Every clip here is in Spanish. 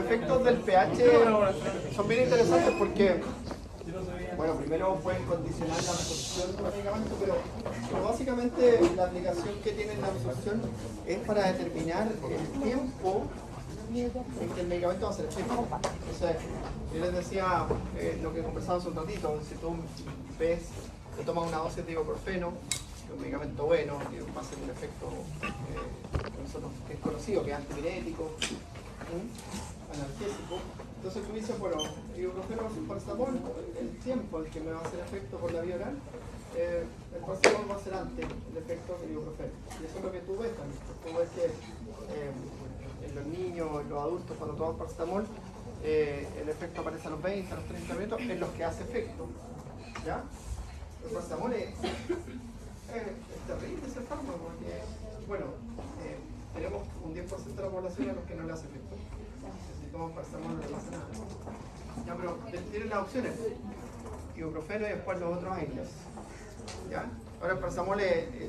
efectos del pH son bien interesantes porque, bueno, primero pueden condicionar la absorción de los medicamentos, pero básicamente la aplicación que tiene la absorción es para determinar el tiempo en que el medicamento va a ser efectivo. Entonces, yo les decía lo que conversamos un ratito, si tú ves, te tomas una dosis de ibuprofeno, que es un medicamento bueno, que va a hacer un efecto que es conocido, que es antipirético, analgésico. Entonces tú dices, bueno, ibuprofeno versus paracetamol, el tiempo en que me va a hacer efecto por la vía oral, el paracetamol va a ser antes el efecto que el ibuprofeno. Y eso es lo que tú ves también. Tú ves que en los niños, en los adultos, cuando toman paracetamol, el efecto aparece a los 20, a los 30 minutos, en los que hace efecto. ¿Ya? El paracetamol es terrible ese fármaco, porque, bueno, tenemos un 10% de la población a los que no le hace efecto. Si toman paracetamol no le pasa nada. Ya, pero tienen las opciones: ibuprofeno y después los otros AINES. ¿Ya? Ahora el paracetamol,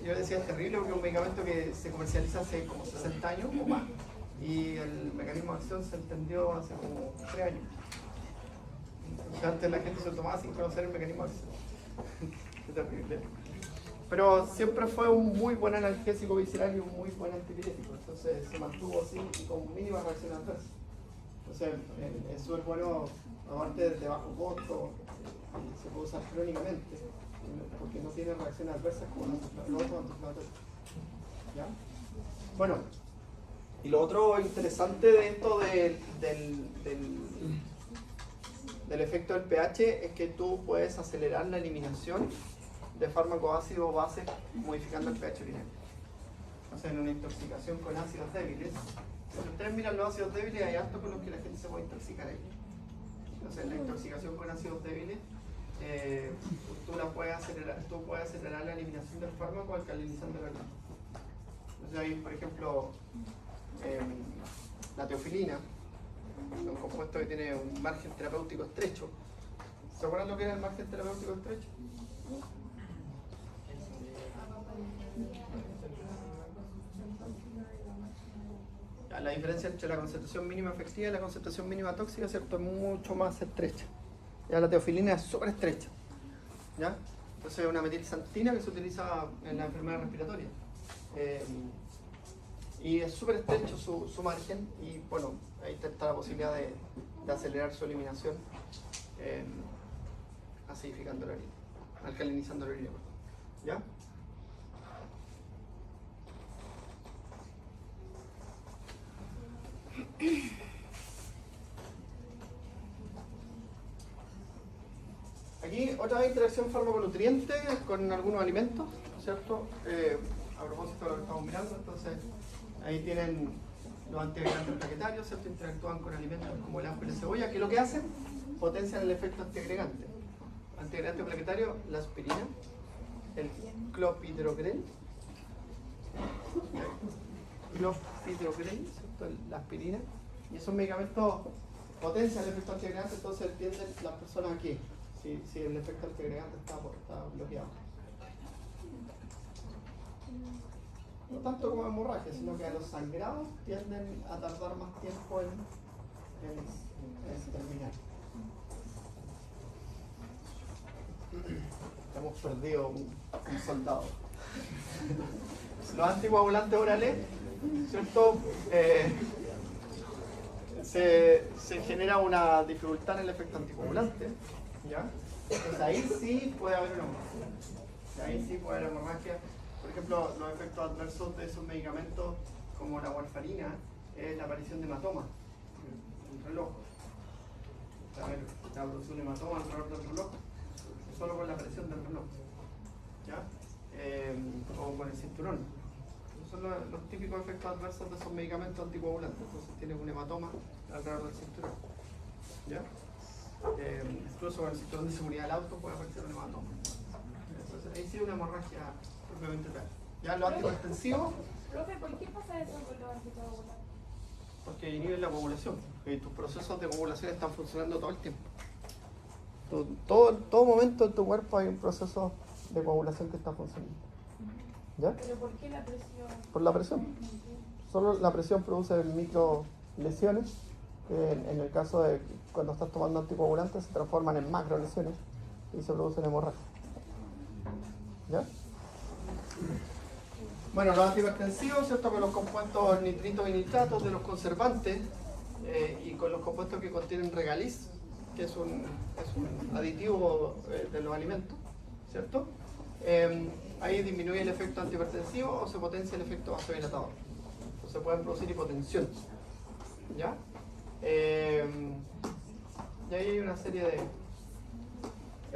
yo decía, es terrible porque es un medicamento que se comercializa hace como 60 años o más. Y el mecanismo de acción se entendió hace como 3 años. Entonces, antes la gente se lo tomaba sin conocer el mecanismo de acción. Es terrible. Pero siempre fue un muy buen analgésico visceral y un muy buen antipirético. Entonces se mantuvo así y con mínima reacción adversa. Entonces es súper bueno, aparte de bajo costo, se puede usar crónicamente, porque no tiene reacciones adversas como los otros antiinflamatorios. ¿Ya? Bueno, y lo otro interesante de esto del efecto del pH es que tú puedes acelerar la eliminación de fármacos ácidos o bases modificando el pH urinario. O sea, en una intoxicación con ácidos débiles, si ustedes miran los ácidos débiles, hay harto con los que la gente se puede intoxicar ahí. Entonces, en la intoxicación con ácidos débiles, tú puedes acelerar la eliminación del fármaco alcalinizando el organismo. Entonces, hay, por ejemplo, la teofilina, un compuesto que tiene un margen terapéutico estrecho. ¿Se acuerdan lo que era el margen terapéutico estrecho? La diferencia entre la concentración mínima efectiva y la concentración mínima tóxica, ¿cierto?, es mucho más estrecha. Ya la teofilina es súper estrecha. ¿Ya? Entonces es una metilxantina que se utiliza en la enfermedad respiratoria. Y es súper estrecho su margen y bueno, ahí está la posibilidad de acelerar su eliminación acidificando la orina, alcalinizando la orina. ¿Ya? Aquí otra vez interacción fármaco-nutriente con algunos alimentos, ¿cierto? A propósito de lo que estamos mirando, entonces ahí tienen los antiagregantes plaquetarios, ¿cierto? Interactúan con alimentos como el ajo y la cebolla, que lo que hacen, potencian el efecto antiagregante. Antiagregante plaquetario, la aspirina, el clopidogrel, ¿cierto? La aspirina, y esos medicamentos potencian el efecto antiagregante, entonces entienden las personas aquí, si el efecto antiagregante está bloqueado. No tanto como hemorragia, sino que a los sangrados tienden a tardar más tiempo en terminar. Hemos perdido un soldado. Los anticoagulantes orales, ¿cierto? Se genera una dificultad en el efecto anticoagulante, ¿ya? Entonces ahí sí puede haber una hemorragia. Ahí sí puede haber hemorragia. Por ejemplo, los efectos adversos de esos medicamentos, como la warfarina, es la aparición de hematomas en el reloj. La producción de hematomas alrededor del reloj, solo con la presión del reloj. ¿Ya? O con el cinturón. Esos son los típicos efectos adversos de esos medicamentos anticoagulantes. Entonces tienes un hematoma alrededor del cinturón. ¿Ya? Incluso con el cinturón de seguridad del auto puede aparecer un hematoma. Entonces ahí sí una hemorragia propiamente tal. ¿Ya? Los anticoagulativos. Profe, ¿por qué pasa eso con los anticoagulantes? Porque inhiben la coagulación. Y tus procesos de coagulación están funcionando todo el tiempo. Todo momento en tu cuerpo hay un proceso de coagulación que está funcionando. ¿Ya? ¿Pero por qué la presión? Por la presión. Solo la presión produce micro lesiones que en el caso de cuando estás tomando anticoagulantes se transforman en macrolesiones y se producen hemorragias. ¿Ya? Bueno, los antihipertensivos, ¿cierto? Con los compuestos nitritos y nitratos de los conservantes y con los compuestos que contienen regaliz, que es un aditivo de los alimentos, ¿cierto? Ahí disminuye el efecto antihipertensivo o se potencia el efecto vasodilatador. Entonces pueden producir hipotensión. ¿Ya? Y ahí hay una serie de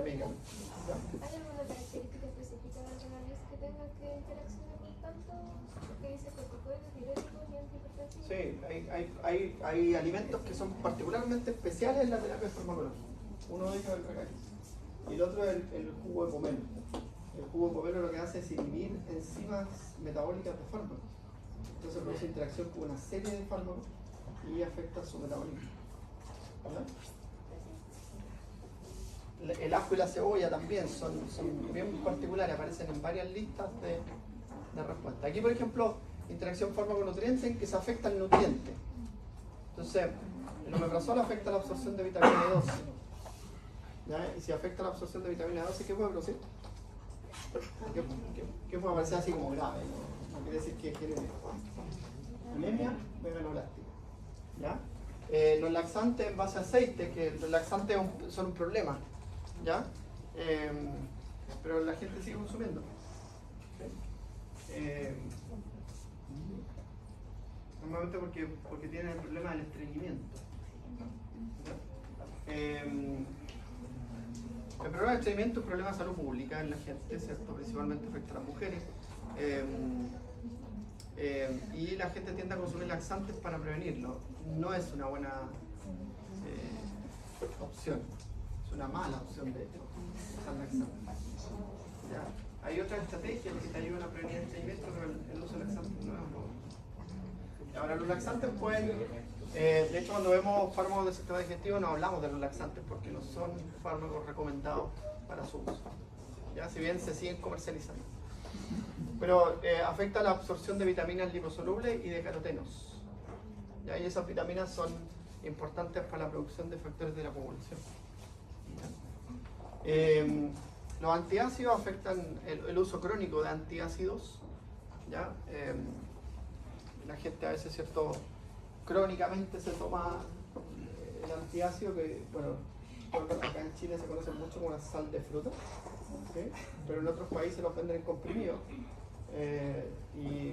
medicamentos. ¿Ya? ¿Hay alguna característica específica del regaliz que tenga que interaccionar con tanto? Porque dice corticoides, diuréticos y antihipertensivos. Sí, hay alimentos que son particularmente especiales en la terapia farmacológica. Uno de ellos es el regaliz. Y el otro es el jugo de pomelo. El jugo de pomelo lo que hace es inhibir enzimas metabólicas de fármacos. Entonces produce interacción con una serie de fármacos y afecta su metabolismo. ¿Ya? El ajo y la cebolla también son bien particulares, aparecen en varias listas de respuesta. Aquí, por ejemplo, interacción fármaco-nutriente en que se afecta el nutriente. Entonces, el omeprazol afecta la absorción de vitamina B12. ¿Ya? Y si afecta la absorción de vitamina B12, ¿qué puede producir? ¿Qué puede aparecer así como grave? No quiere decir que genere anemia meganoblástica. ¿Ya? Los laxantes en base a aceite, que los laxantes son un problema, ¿ya? Pero la gente sigue consumiendo. Normalmente porque tienen el problema del estreñimiento. El problema del estreñimiento es un problema de salud pública en la gente, ¿cierto? Principalmente afecta a las mujeres. Y la gente tiende a consumir laxantes para prevenirlo. No es una buena opción, es una mala opción de hecho, usar laxantes. ¿Ya? Hay otras estrategias que te ayudan a prevenir el estreñimiento, pero el uso de laxantes no es bueno. Ahora, los laxantes pueden, de hecho, cuando vemos fármacos del sistema digestivo no hablamos de los laxantes porque no son fármacos recomendados para su uso. ¿Ya? Si bien se siguen comercializando. Pero afecta la absorción de vitaminas liposolubles y de carotenos. ¿Ya? Y esas vitaminas son importantes para la producción de factores de la coagulación. Los antiácidos afectan el uso crónico de antiácidos. ¿Ya? La gente a veces, ¿cierto?, crónicamente se toma el antiácido, que, bueno, acá en Chile se conoce mucho como la sal de fruta, ¿sí? Pero en otros países los venden en comprimidos. Y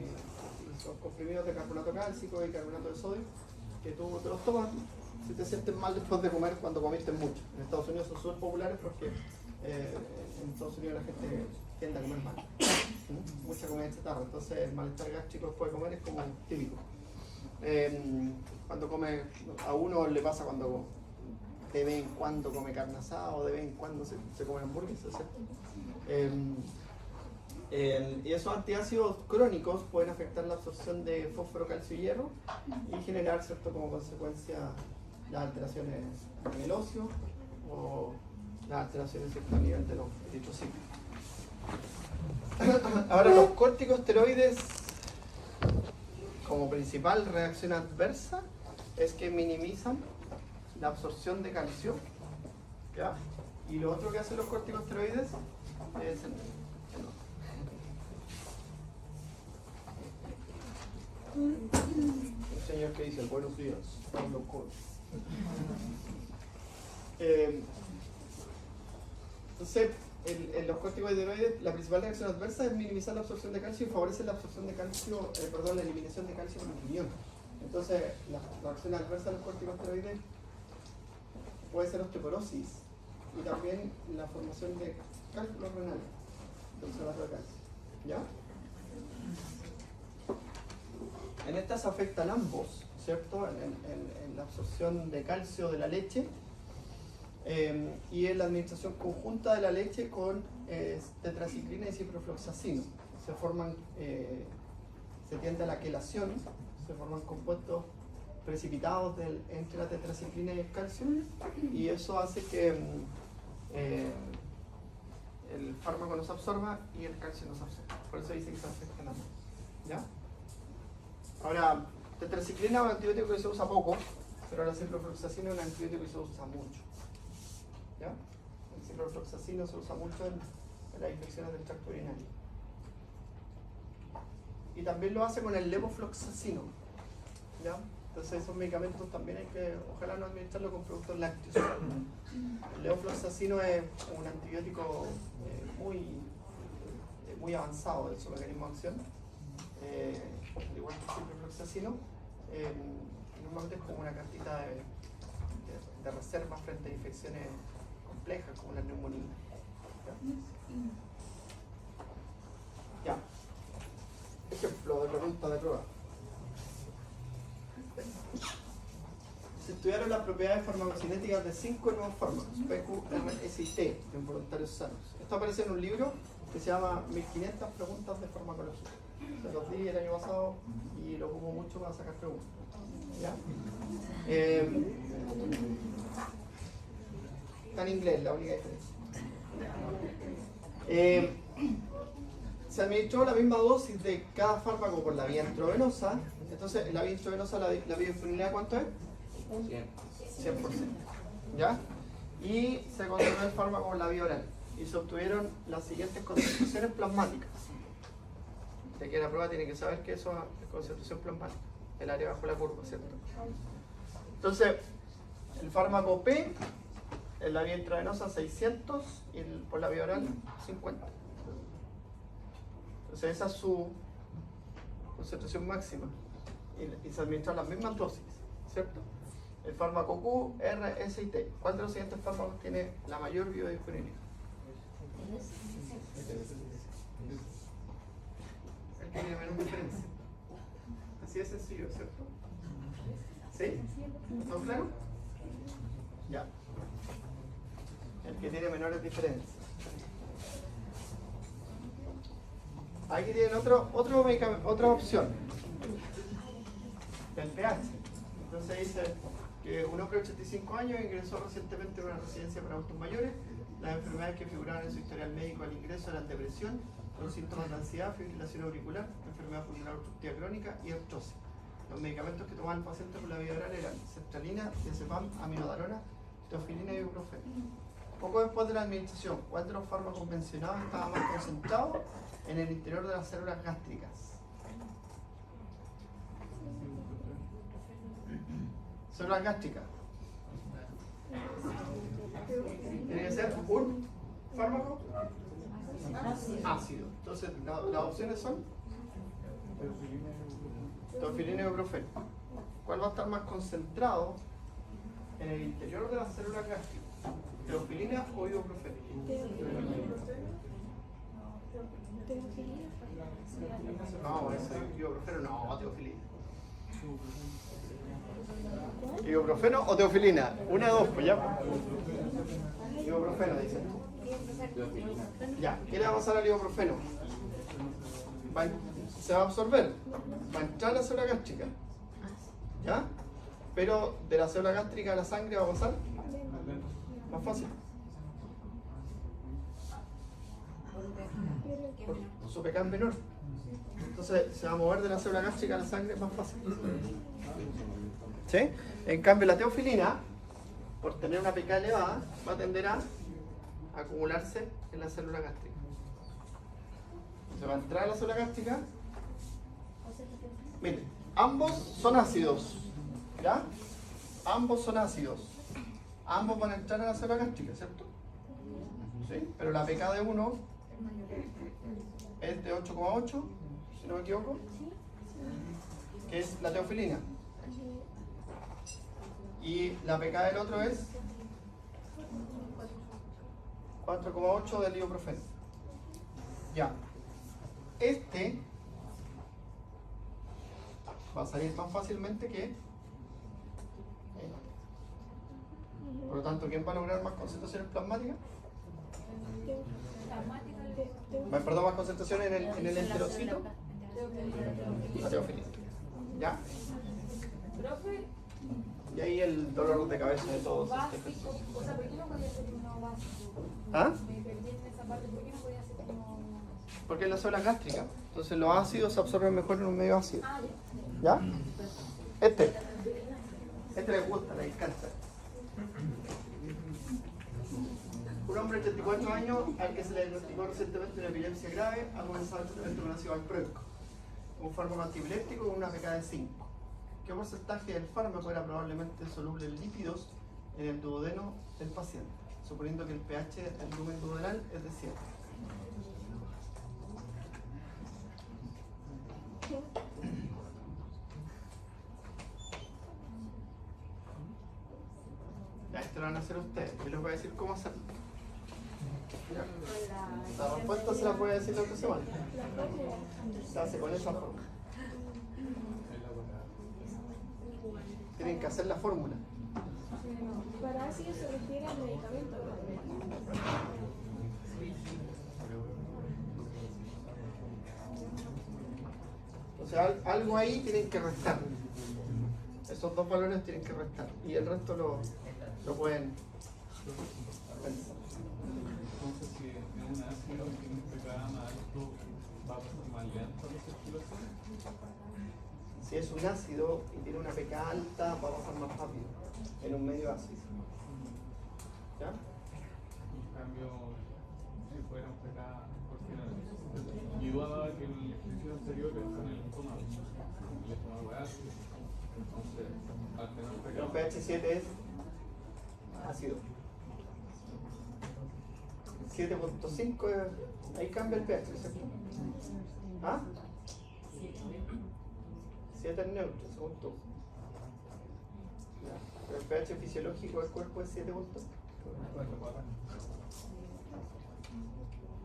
son comprimidos de carbonato cálcico y carbonato de sodio que tú te los tomas si te sientes mal después de comer cuando comiste mucho. En Estados Unidos son súper populares porque en Estados Unidos la gente tiende a comer mal, mucha comida chatarra, entonces el malestar gástrico después de comer es como típico. Cuando come, a uno le pasa cuando de vez en cuando come carne asada o de vez en cuando se come hamburguesas, ¿cierto? Y esos antiácidos crónicos pueden afectar la absorción de fósforo, calcio y hierro y generar, ¿cierto?, como consecuencia las alteraciones en el óseo o las alteraciones, ¿cierto?, a nivel de los eritrocitos. Ahora, los corticosteroides, como principal reacción adversa, es que minimizan la absorción de calcio, ¿ya? Y lo otro que hacen los corticosteroides es un señor que dice buenos días, Pablo Cole. Entonces, en los corticosteroides, la principal reacción adversa es minimizar la absorción de calcio y favorecer la absorción de calcio, la eliminación de calcio por el riñón. Entonces, la reacción adversa de los corticosteroides puede ser osteoporosis y también la formación de cálculos renales, de oxalato de calcio. ¿Ya? En estas se afectan ambos, ¿cierto? En la absorción de calcio de la leche y en la administración conjunta de la leche con tetraciclina y ciprofloxacino. Se forman, se tiende a la quelación, se forman compuestos precipitados entre la tetraciclina y el calcio, y eso hace que el fármaco no se absorba y el calcio no se absorba. Por eso dice que se afectan ambos. ¿Ya? Ahora, tetraciclina es un antibiótico que se usa poco, Pero la ciprofloxacina es un antibiótico que se usa mucho. ¿Ya? El ciprofloxacino se usa mucho en las infecciones del tracto urinario. Y también lo hace con el levofloxacino. ¿Ya? Entonces esos medicamentos también hay que, ojalá no administrarlo con productos lácteos. El levofloxacino es un antibiótico muy avanzado de su mecanismo de acción. Al igual que el ciprofloxacino, normalmente es como una cartita de reserva frente a infecciones complejas como la neumonía. ¿Ya? Ejemplo de pregunta de prueba. Se estudiaron las propiedades farmacocinéticas de 5 nuevos fármacos, PQRST, de involuntarios sanos. Esto aparece en un libro que se llama 1500 preguntas de farmacología. Se los di el año pasado y lo ocupo mucho para sacar preguntas. ¿Ya? Está en inglés, la única diferencia. Se administró la misma dosis de cada fármaco por la vía intravenosa. Entonces, la vía intravenosa, la biodisponibilidad, ¿cuánto es? 100%. ¿Ya? Y se controló el fármaco por la vía oral. Y se obtuvieron las siguientes concentraciones plasmáticas. De que la prueba tiene que saber que eso es concentración plasmática. El área bajo la curva, ¿cierto? Entonces, el fármaco P, en la vía intravenosa 600 y por la vía oral 50. Entonces esa es su concentración máxima y se administran las mismas dosis, ¿cierto? El fármaco Q, R, S y T. ¿Cuál de los siguientes fármacos tiene la mayor biodisponibilidad? El que tiene menos diferencia. Así de sencillo, ¿cierto? ¿Sí? ¿Está claro? Ya. El que tiene menores diferencias. Aquí tienen otra opción. El pH. Entonces dice que un hombre de 85 años ingresó recientemente a una residencia para adultos mayores. Las enfermedades que figuraban en su historial médico al ingreso eran depresión, con síntomas de ansiedad, fibrilación auricular, enfermedad pulmonar obstructiva crónica y artrosis. Los medicamentos que tomaban el paciente por la vía oral eran sertralina, diazepam, aminodarona, teofilina y ibuprofeno. Poco después de la administración, ¿cuál de los fármacos mencionados estaba más concentrado en el interior de las células gástricas? Células gástricas. Tiene que ser un fármaco ácido. Entonces, las opciones son teofilina y ibuprofeno. ¿Cuál va a estar más concentrado en el interior de las células gástricas? ¿Teofilina o ibuprofeno? No, ese ibuprofeno no, teofilina. ¿Ibuprofeno o teofilina? Una de dos, pues ya. Ibuprofeno, dicen tú. Ya, ¿qué le va a pasar al ibuprofeno? Se va a absorber, va a entrar a la célula gástrica. ¿Ya? Pero de la célula gástrica a la sangre va a pasar más fácil. Por su pK menor. Entonces se va a mover de la célula gástrica a la sangre más fácil. ¿Sí? En cambio la teofilina, por tener una pK elevada, va a tender a acumularse en la célula gástrica. Se va a entrar a la célula gástrica. Miren, ambos son ácidos. ¿Ya? Ambos son ácidos. Ambos van a entrar a la célula gástrica, ¿cierto? ¿Sí? Pero la pK de uno es de 8,8, si no me equivoco, que es la teofilina. Y la pK del otro es 4,8 del ibuprofeno. Ya. Este va a salir más fácilmente que este. Por lo tanto, ¿quién va a lograr más concentraciones plasmáticas? Perdón, más concentraciones en el enterocito. La teofilina. ¿Ya? Profe, Y ahí el dolor de cabeza de todos. básico, o sea, ¿por qué no podía ser uno básico? ¿Ah? Me perdí en esa parte, ¿por qué no podía ser uno? Porque es la célula gástrica. Entonces los ácidos se absorben mejor en un medio ácido. Ah, ya. ¿Ya? Este. Este le gusta, le encanta. Un hombre de 34 años al que se le diagnosticó recientemente una epilepsia grave ha comenzado el tratamiento con ácido valproico, un fármaco antiepiléptico con una pK de 5. ¿Qué porcentaje del fármaco era probablemente soluble en lípidos en el duodeno del paciente? Suponiendo que el pH del lumen duodenal es de 7. Ya, esto lo van a hacer ustedes. Yo les voy a decir cómo hacerlo. Ya. La respuesta se la voy a decir la otra semana. Se hace con esa forma. Tienen que hacer la fórmula. Para ácido se refiere al medicamento, O sea, algo ahí tienen que restar. Esos dos valores tienen que restar. Y el resto lo pueden pensar. Entonces, si es un ácido que tiene un pKa más alto, va a pasar más lento la circulación. Si es un ácido y tiene una pK alta, va a pasar más rápido en un medio ácido. ¿Ya? En cambio, si fuera un pKa, porque yo daba que el ejercicio anterior está en el estómago. El estómago es ácido. Entonces, al tener un Pero pKa. pH 7 es ácido. 7.5 ahí cambia el pH, ¿cierto? ¿Ah? 7 es neutro, según tú. Ya. Pero el pH fisiológico del cuerpo es 7 puntos.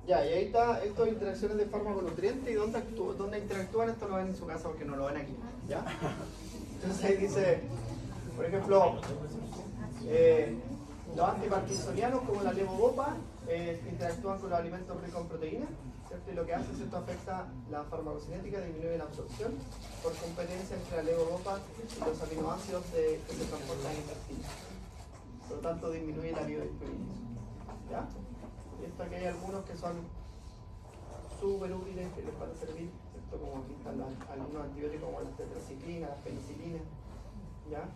Ya, y ahí está estas interacciones de fármaco-nutriente y dónde interactúan. Esto lo ven en su casa porque no lo ven aquí. ¿Ya? Entonces ahí dice, por ejemplo, los antiparkinsonianos como la levodopa interactúan con los alimentos ricos en proteínas, ¿cierto? Y lo que hace es que esto afecta la farmacocinética, disminuye la absorción por competencia entre la levodopa y los aminoácidos que se transportan en el intestino. Por lo tanto, disminuye la biodisponibilidad. ¿Ya? Y esto aquí hay algunos que son súper útiles, que les van a servir, ¿cierto? Como aquí están algunos antibióticos como las tetraciclinas, las penicilinas, ¿ya?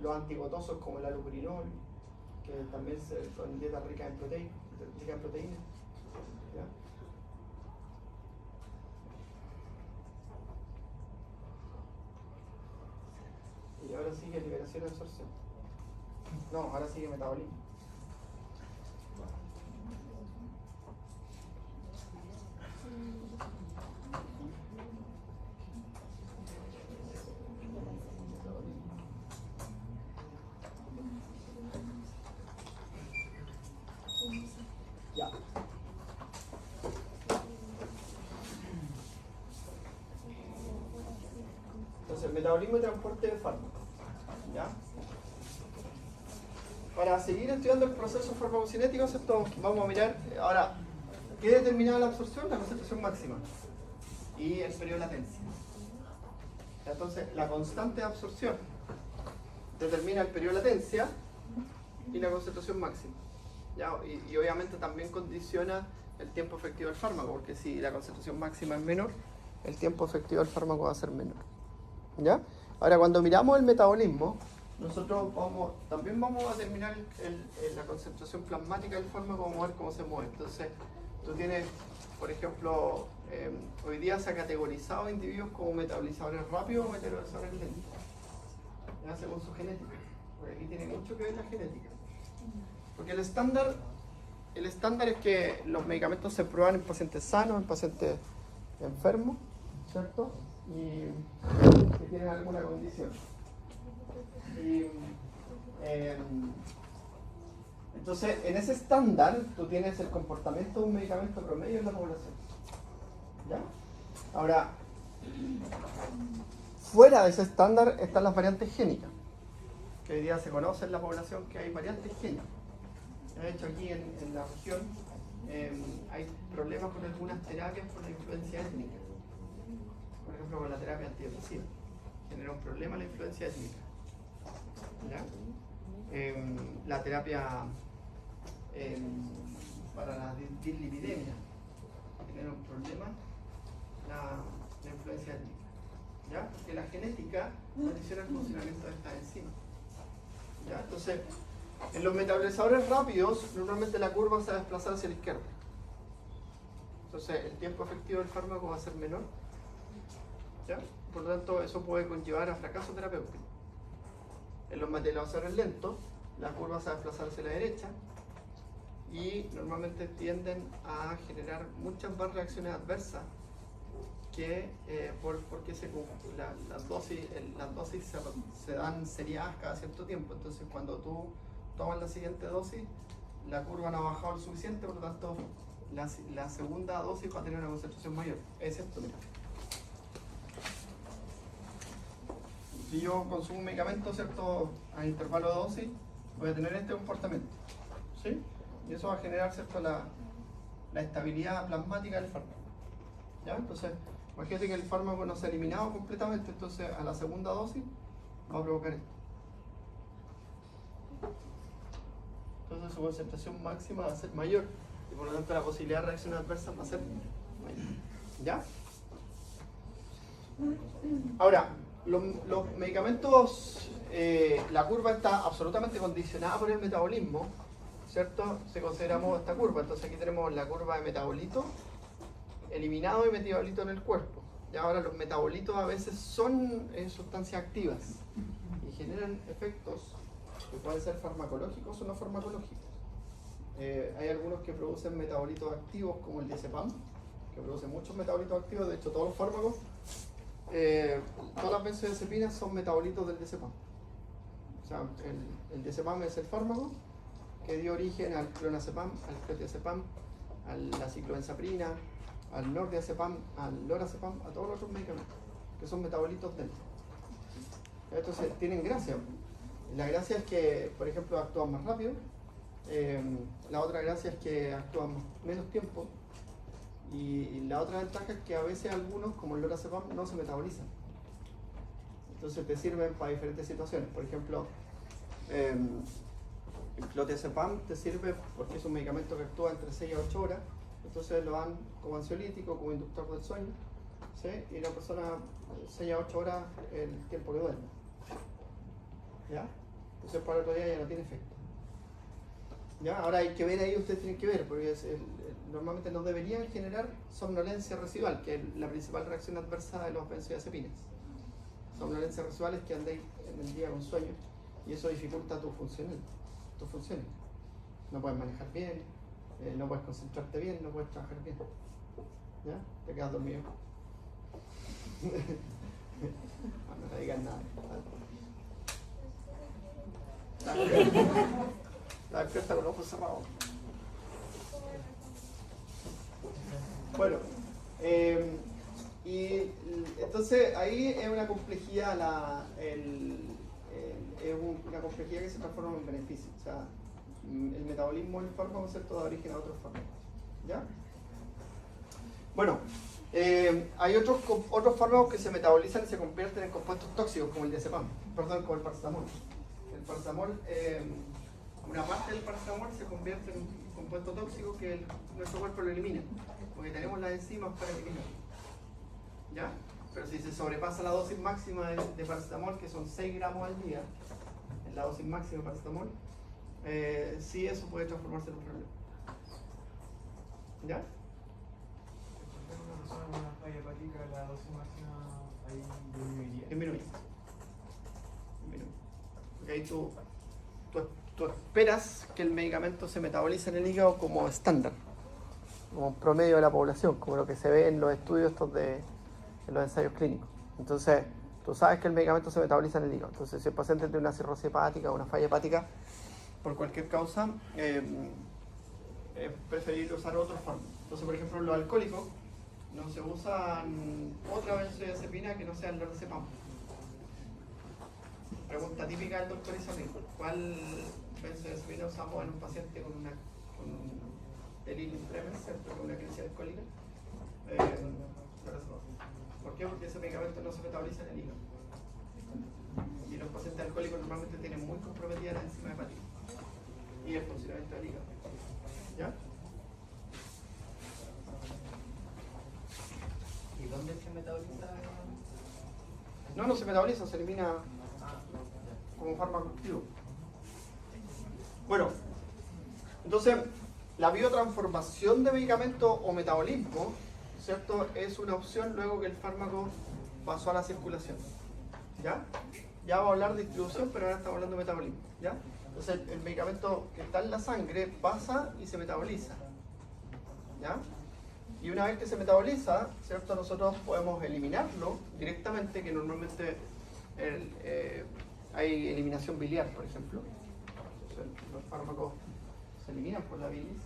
Los antigotosos como el allopurinol, que también son dietas ricas en proteínas. ¿Ya? Y ahora sigue liberación y absorción. No, ahora sigue metabolismo. Ya. Entonces, metabolismo y transporte de fármacos. ¿Ya? Para seguir estudiando el proceso farmacocinético, esto vamos a mirar ahora qué determina la absorción, la concentración máxima y el periodo de latencia. Entonces, la constante de absorción determina el periodo de latencia y la concentración máxima. ¿Ya? Y obviamente también condiciona el tiempo efectivo del fármaco, porque si la concentración máxima es menor, el tiempo efectivo del fármaco va a ser menor. ¿Ya? Ahora, cuando miramos el metabolismo, nosotros también vamos a determinar la concentración plasmática del fármaco, vamos a ver cómo se mueve. Entonces, tú tienes, por ejemplo, hoy día se ha categorizado individuos como metabolizadores rápidos o metabolizadores lentos, ¿ya? Según su genética, porque aquí tiene mucho que ver la genética. Porque el estándar es que los medicamentos se prueban en pacientes sanos, en pacientes enfermos, ¿cierto? Y que tienen alguna condición. Entonces, en ese estándar, tú tienes el comportamiento de un medicamento promedio en la población. ¿Ya? Ahora, fuera de ese estándar están las variantes génicas, que hoy día se conoce en la población que hay variantes génicas. De hecho, aquí en la región hay problemas con algunas terapias por la influencia étnica. Por ejemplo, con la terapia antidepresiva. Genera un problema la influencia étnica. ¿Ya? La terapia para la dislipidemia genera un problema la influencia étnica. ¿ya? Porque la genética condiciona el funcionamiento de estas enzimas. ¿Ya? Entonces, en los metabolizadores rápidos, normalmente la curva se va a desplazar hacia la izquierda. Entonces, el tiempo efectivo del fármaco va a ser menor. ¿Ya? Por lo tanto, eso puede conllevar a fracaso terapéutico. En los metabolizadores lentos, la curva se va a desplazar hacia la derecha y normalmente tienden a generar muchas más reacciones adversas que porque las dosis se dan seriadas cada cierto tiempo. Entonces, cuando tú tomas la siguiente dosis, la curva no ha bajado lo suficiente, por lo tanto, la segunda dosis va a tener una concentración mayor. Es esto, mira. Si yo consumo un medicamento, ¿cierto?, a intervalo de dosis, voy a tener este comportamiento, ¿sí? Y eso va a generar, ¿cierto?, la estabilidad plasmática del fármaco, ¿ya? Entonces, imagínate que el fármaco no se ha eliminado completamente, entonces a la segunda dosis va a provocar esto. Entonces su concentración máxima va a ser mayor y por lo tanto la posibilidad de reacciones adversas va a ser mayor, ¿ya? Ahora, los medicamentos, la curva está absolutamente condicionada por el metabolismo, ¿cierto? Si consideramos esta curva, entonces aquí tenemos la curva de metabolito eliminado y metabolito en el cuerpo. Y ahora los metabolitos a veces son sustancias activas y generan efectos que pueden ser farmacológicos o no farmacológicos. Hay algunos que producen metabolitos activos como el diazepam, que produce muchos metabolitos activos. De hecho, todos los fármacos, todas las benzodiazepinas son metabolitos del diazepam. O sea, el diazepam es el fármaco que dio origen al clonazepam, al clonazepam, a la ciclobenzaprina, al nordiazepam, al lorazepam, a todos los otros medicamentos que son metabolitos del. Entonces tienen gracia. La gracia es que, por ejemplo, actúan más rápido. La otra gracia es que actúan menos tiempo. Y la otra ventaja es que a veces algunos, como el lorazepam, no se metabolizan. Entonces te sirven para diferentes situaciones. Por ejemplo, el clonazepam te sirve porque es un medicamento que actúa entre 6 a 8 horas. Entonces lo dan como ansiolítico, como inductor del sueño, ¿sí? Y la persona 6 a 8 horas el tiempo que duerme, ¿ya? Entonces para el otro día ya no tiene efecto, ¿ya? Ahora hay que ver ahí, ustedes tienen que ver, porque normalmente no deberían generar somnolencia residual, que es la principal reacción adversa de los benzodiazepinas. Somnolencia residual es que andéis en el día con sueño y eso dificulta tus funciones. No puedes manejar bien, no puedes concentrarte bien, no puedes trabajar bien, ¿ya? Te quedas dormido. No le digas nada. La despierta con los ojos cerrados. Bueno, y entonces ahí es una complejidad, es una complejidad que se transforma en beneficio. O sea, el metabolismo del fármaco, ¿cierto?, da origen a otros fármacos, ¿ya? Bueno, hay otros fármacos que se metabolizan y se convierten en compuestos tóxicos, como el diazepam, como el paracetamol. El paracetamol, una parte del paracetamol se convierte en un compuesto tóxico que nuestro cuerpo lo elimina, porque tenemos las enzimas para eliminarlo, ¿ya? Pero si se sobrepasa la dosis máxima de paracetamol, que son 6 gramos al día, en la dosis máxima de paracetamol, sí, eso puede transformarse en un problema, ¿ya? Una persona con una falla hepática, la dosis máxima ahí disminuiría. Disminuye. Porque ahí tú esperas que el medicamento se metabolice en el hígado como estándar, como promedio de la población, como lo que se ve en los estudios en los ensayos clínicos. Entonces, tú sabes que el medicamento se metaboliza en el hígado. Entonces, si el paciente tiene una cirrosis hepática o una falla hepática, por cualquier causa, es preferible usar otros fármacos. Entonces, por ejemplo, los alcohólicos no se usan otra benzodiazepina que no sea el lorazepam. Pregunta típica del doctor Isabel: ¿cuál benzodiazepina usamos en un paciente con un delirium tremens, ¿cierto?, con una crisis alcohólica? ¿Por qué? Porque ese medicamento no se metaboliza en el hígado. Y los pacientes alcohólicos normalmente tienen muy comprometida la enzima hepática y el funcionamiento del hígado, ¿ya? ¿Y dónde se metaboliza? No se metaboliza, se elimina como fármaco activo. Bueno, entonces la biotransformación de medicamento o metabolismo, ¿cierto? Es una opción luego que el fármaco pasó a la circulación. ¿Ya? Ya vamos a hablar de distribución, pero ahora estamos hablando de metabolismo. ¿Ya? Entonces el medicamento que está en la sangre pasa y se metaboliza. ¿Ya? Y una vez que se metaboliza, ¿cierto? Nosotros podemos eliminarlo directamente, que normalmente hay eliminación biliar, por ejemplo. Entonces, los fármacos se eliminan por la bilis.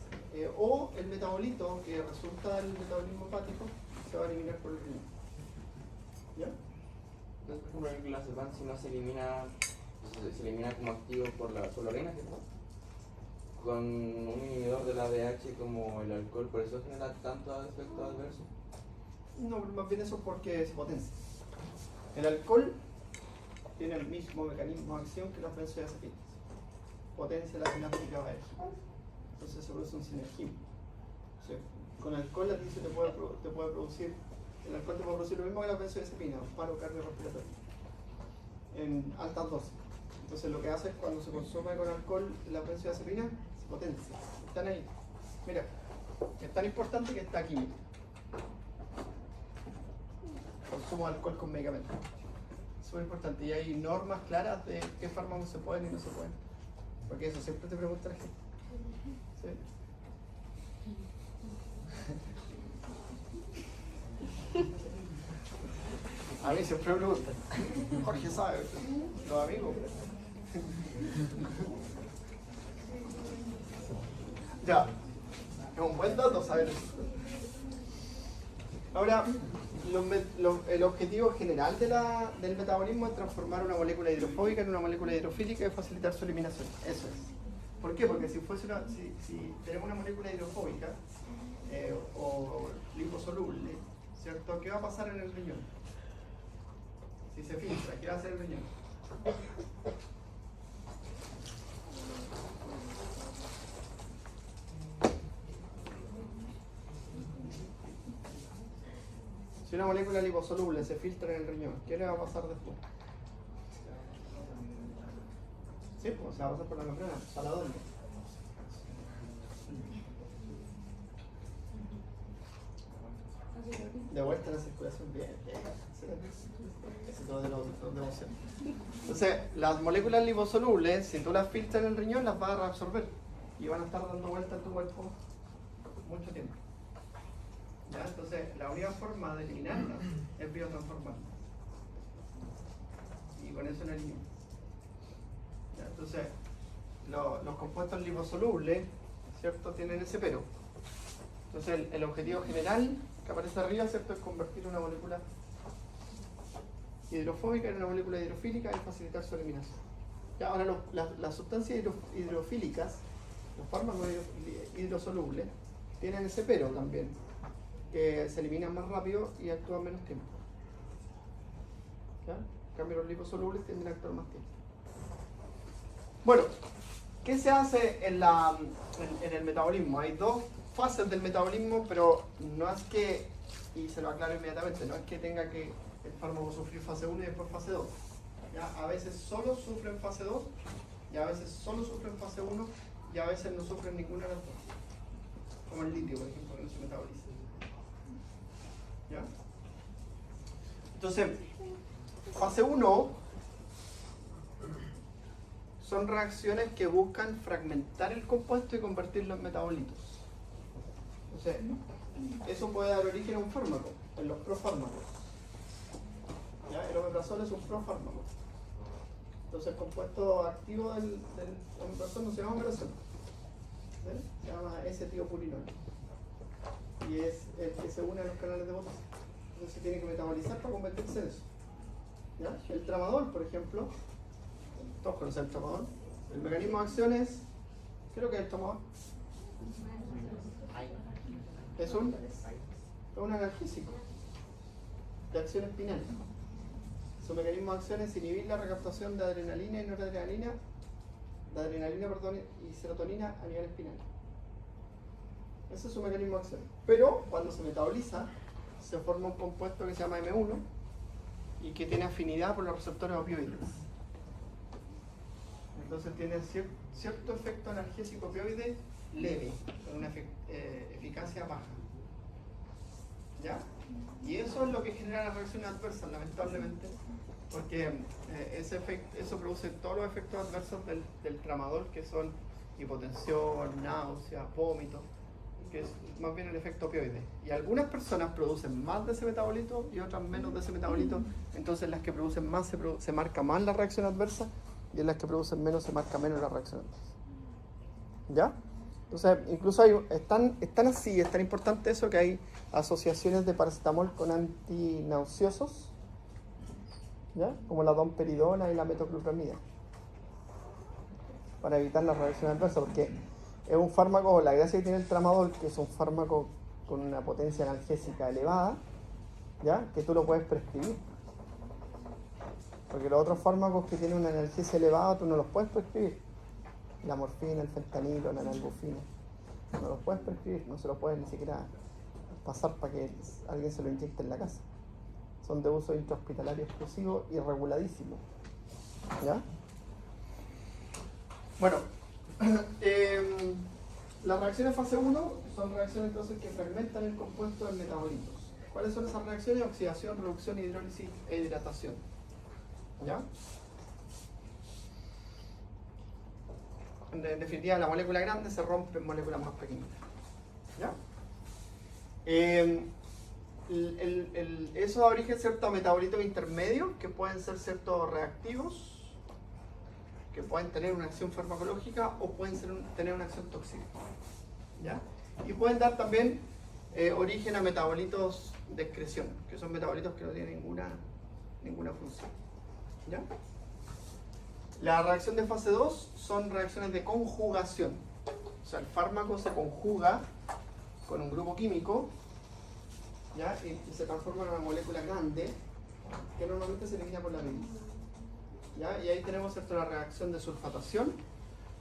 O el metabolito que resulta del metabolismo hepático se va a eliminar por el riñón. ¿Ya? Entonces, por ejemplo, el clonazepam, si no se elimina, se elimina como activo por la orina, ¿cierto? Con un inhibidor de la ADH como el alcohol, ¿por eso genera tantos efectos adversos? No, más bien eso es porque se potencia. El alcohol tiene el mismo mecanismo de acción que las benzodiazepinas. Potencia la sináptica ADH. Entonces se produce un sinergismo. O sea, con alcohol a ti te puede producir, el alcohol te puede producir lo mismo que las benzodiazepinas, un paro cardiorrespiratorio, en altas dosis. Entonces lo que hace es cuando se consume con alcohol las benzodiazepinas, se potencia. Están ahí. Mira, es tan importante que está aquí. Consumo de alcohol con medicamentos. Súper importante. Y hay normas claras de qué fármacos se pueden y no se pueden. Porque eso siempre te pregunta la gente. ¿Sí? A mí siempre me preguntan. Jorge sabe, los amigos. Ya, es un buen dato saber eso. Ahora, el objetivo general del metabolismo es transformar una molécula hidrofóbica en una molécula hidrofílica y facilitar su eliminación. Eso es. ¿Por qué? Porque si tenemos una molécula hidrofóbica o liposoluble, ¿cierto? ¿Qué va a pasar en el riñón? Si se filtra, ¿qué va a hacer el riñón? Si una molécula liposoluble se filtra en el riñón, ¿qué le va a pasar después? Sí, pues se va a pasar por la membrana, a la dónde. De vuelta a la circulación, bien. Ese todo de la emoción. Entonces, las moléculas liposolubles, si tú las filtras en el riñón, las vas a reabsorber y van a estar dando vuelta en tu cuerpo mucho tiempo. ¿Ya? Entonces, la única forma de eliminarlas es biotransformarlas. Y con eso no eliminamos. Entonces, los compuestos liposolubles, ¿cierto? Tienen ese pero. Entonces, el objetivo general que aparece arriba, ¿cierto? Es convertir una molécula hidrofóbica en una molécula hidrofílica y facilitar su eliminación. Ya, ahora, las sustancias hidrofílicas, los fármacos hidrosolubles, tienen ese pero también, que se eliminan más rápido y actúan menos tiempo. ¿Ya? En cambio, los liposolubles tienden a actuar más tiempo. Bueno, ¿qué se hace en el metabolismo? Hay dos fases del metabolismo, pero no es que, y se lo aclaro inmediatamente, no es que tenga que el fármaco sufrir fase 1 y después fase 2. ¿Ya? A veces solo sufre en fase 2, y a veces solo sufre en fase 1, y a veces no sufre en ninguna de las dos. Como el litio, por ejemplo, que no se metaboliza. ¿Ya? Entonces, fase 1 son reacciones que buscan fragmentar el compuesto y convertirlo en metabolitos. Entonces, eso puede dar origen a un fármaco, en los profármacos. ¿Ya? El omeprazol es un profármaco. Entonces, el compuesto activo del omeprazol no se llama omeprazol. ¿Sí? Se llama S-tiopurinol. Y es el que se une a los canales de potasio. Entonces, se tiene que metabolizar para convertirse en eso. ¿Ya? El tramadol, por ejemplo, todos conocen el tramadol. El mecanismo de acción es, ¿qué es lo que es el tramadol? Es un analgésico de acción espinal. Su mecanismo de acción es inhibir la recaptación de adrenalina y noradrenalina, y serotonina a nivel espinal. Ese es su mecanismo de acción. Pero cuando se metaboliza, se forma un compuesto que se llama M1, y que tiene afinidad por los receptores opioides. Entonces tiene cierto efecto analgésico opioide leve, con una eficacia baja. ¿Ya? Y eso es lo que genera las reacciones adversas, lamentablemente, porque eso produce todos los efectos adversos del tramadol, que son hipotensión, náusea, vómito, que es más bien el efecto opioide. Y algunas personas producen más de ese metabolito y otras menos de ese metabolito, entonces las que producen más se marca más la reacción adversa y en las que producen menos se marca menos la reacción adversa. ¿Ya? Entonces, incluso es tan importante eso que hay asociaciones de paracetamol con antinauseosos, ¿ya? Como la domperidona y la metoclopramida, para evitar las reacciones adversas, porque es un fármaco, la gracia que tiene el tramadol, que es un fármaco con una potencia analgésica elevada, ¿ya? Que tú lo puedes prescribir. Porque los otros fármacos que tienen una analgesia elevada tú no los puedes prescribir. La morfina, el fentanilo, la nalbufina. No los puedes prescribir, no se los puedes ni siquiera pasar para que alguien se lo inyecte en la casa. Son de uso intrahospitalario exclusivo y reguladísimo. ¿Ya? Bueno, las reacciones fase 1 son reacciones entonces que fermentan el compuesto de metabolitos. ¿Cuáles son esas reacciones? Oxidación, reducción, hidrólisis e hidratación. ¿Ya? En definitiva, la molécula grande se rompe en moléculas más pequeñitas. ¿Ya? Eso da origen a metabolitos intermedios que pueden ser ciertos reactivos, que pueden tener una acción farmacológica o pueden tener una acción tóxica. ¿Ya? Y pueden dar también origen a metabolitos de excreción, que son metabolitos que no tienen ninguna función. ¿Ya? La reacción de fase 2 son reacciones de conjugación. O sea, el fármaco se conjuga con un grupo químico, ¿ya? Y se transforma en una molécula grande que normalmente se elimina por la bilis. ¿Ya? Y ahí tenemos la reacción de sulfatación,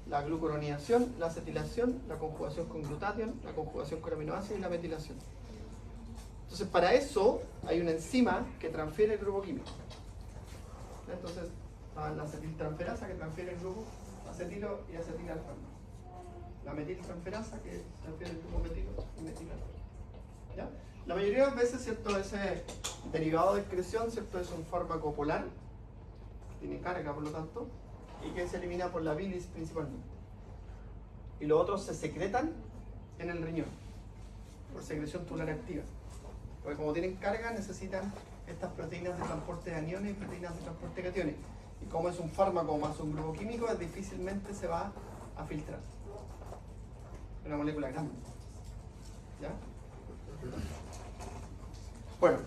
la glucuronidación, la acetilación, la conjugación con glutatión, la conjugación con aminoácidos y la metilación. Entonces, para eso hay una enzima que transfiere el grupo químico. Entonces, la acetiltransferasa que transfiere el grupo acetilo y acetilalfa. La metiltransferasa que transfiere el grupo metilo y metilalfa. ¿Ya? La mayoría de las veces, ¿cierto? Ese derivado de excreción, ¿cierto? Es un fármaco polar, tiene carga por lo tanto, y que se elimina por la bilis principalmente. Y los otros se secretan en el riñón, por secreción tubular activa. Porque como tienen carga, necesitan estas proteínas de transporte de aniones y proteínas de transporte de cationes. Y como es un fármaco más un grupo químico, difícilmente se va a filtrar. Es una molécula grande. ¿Ya? Bueno.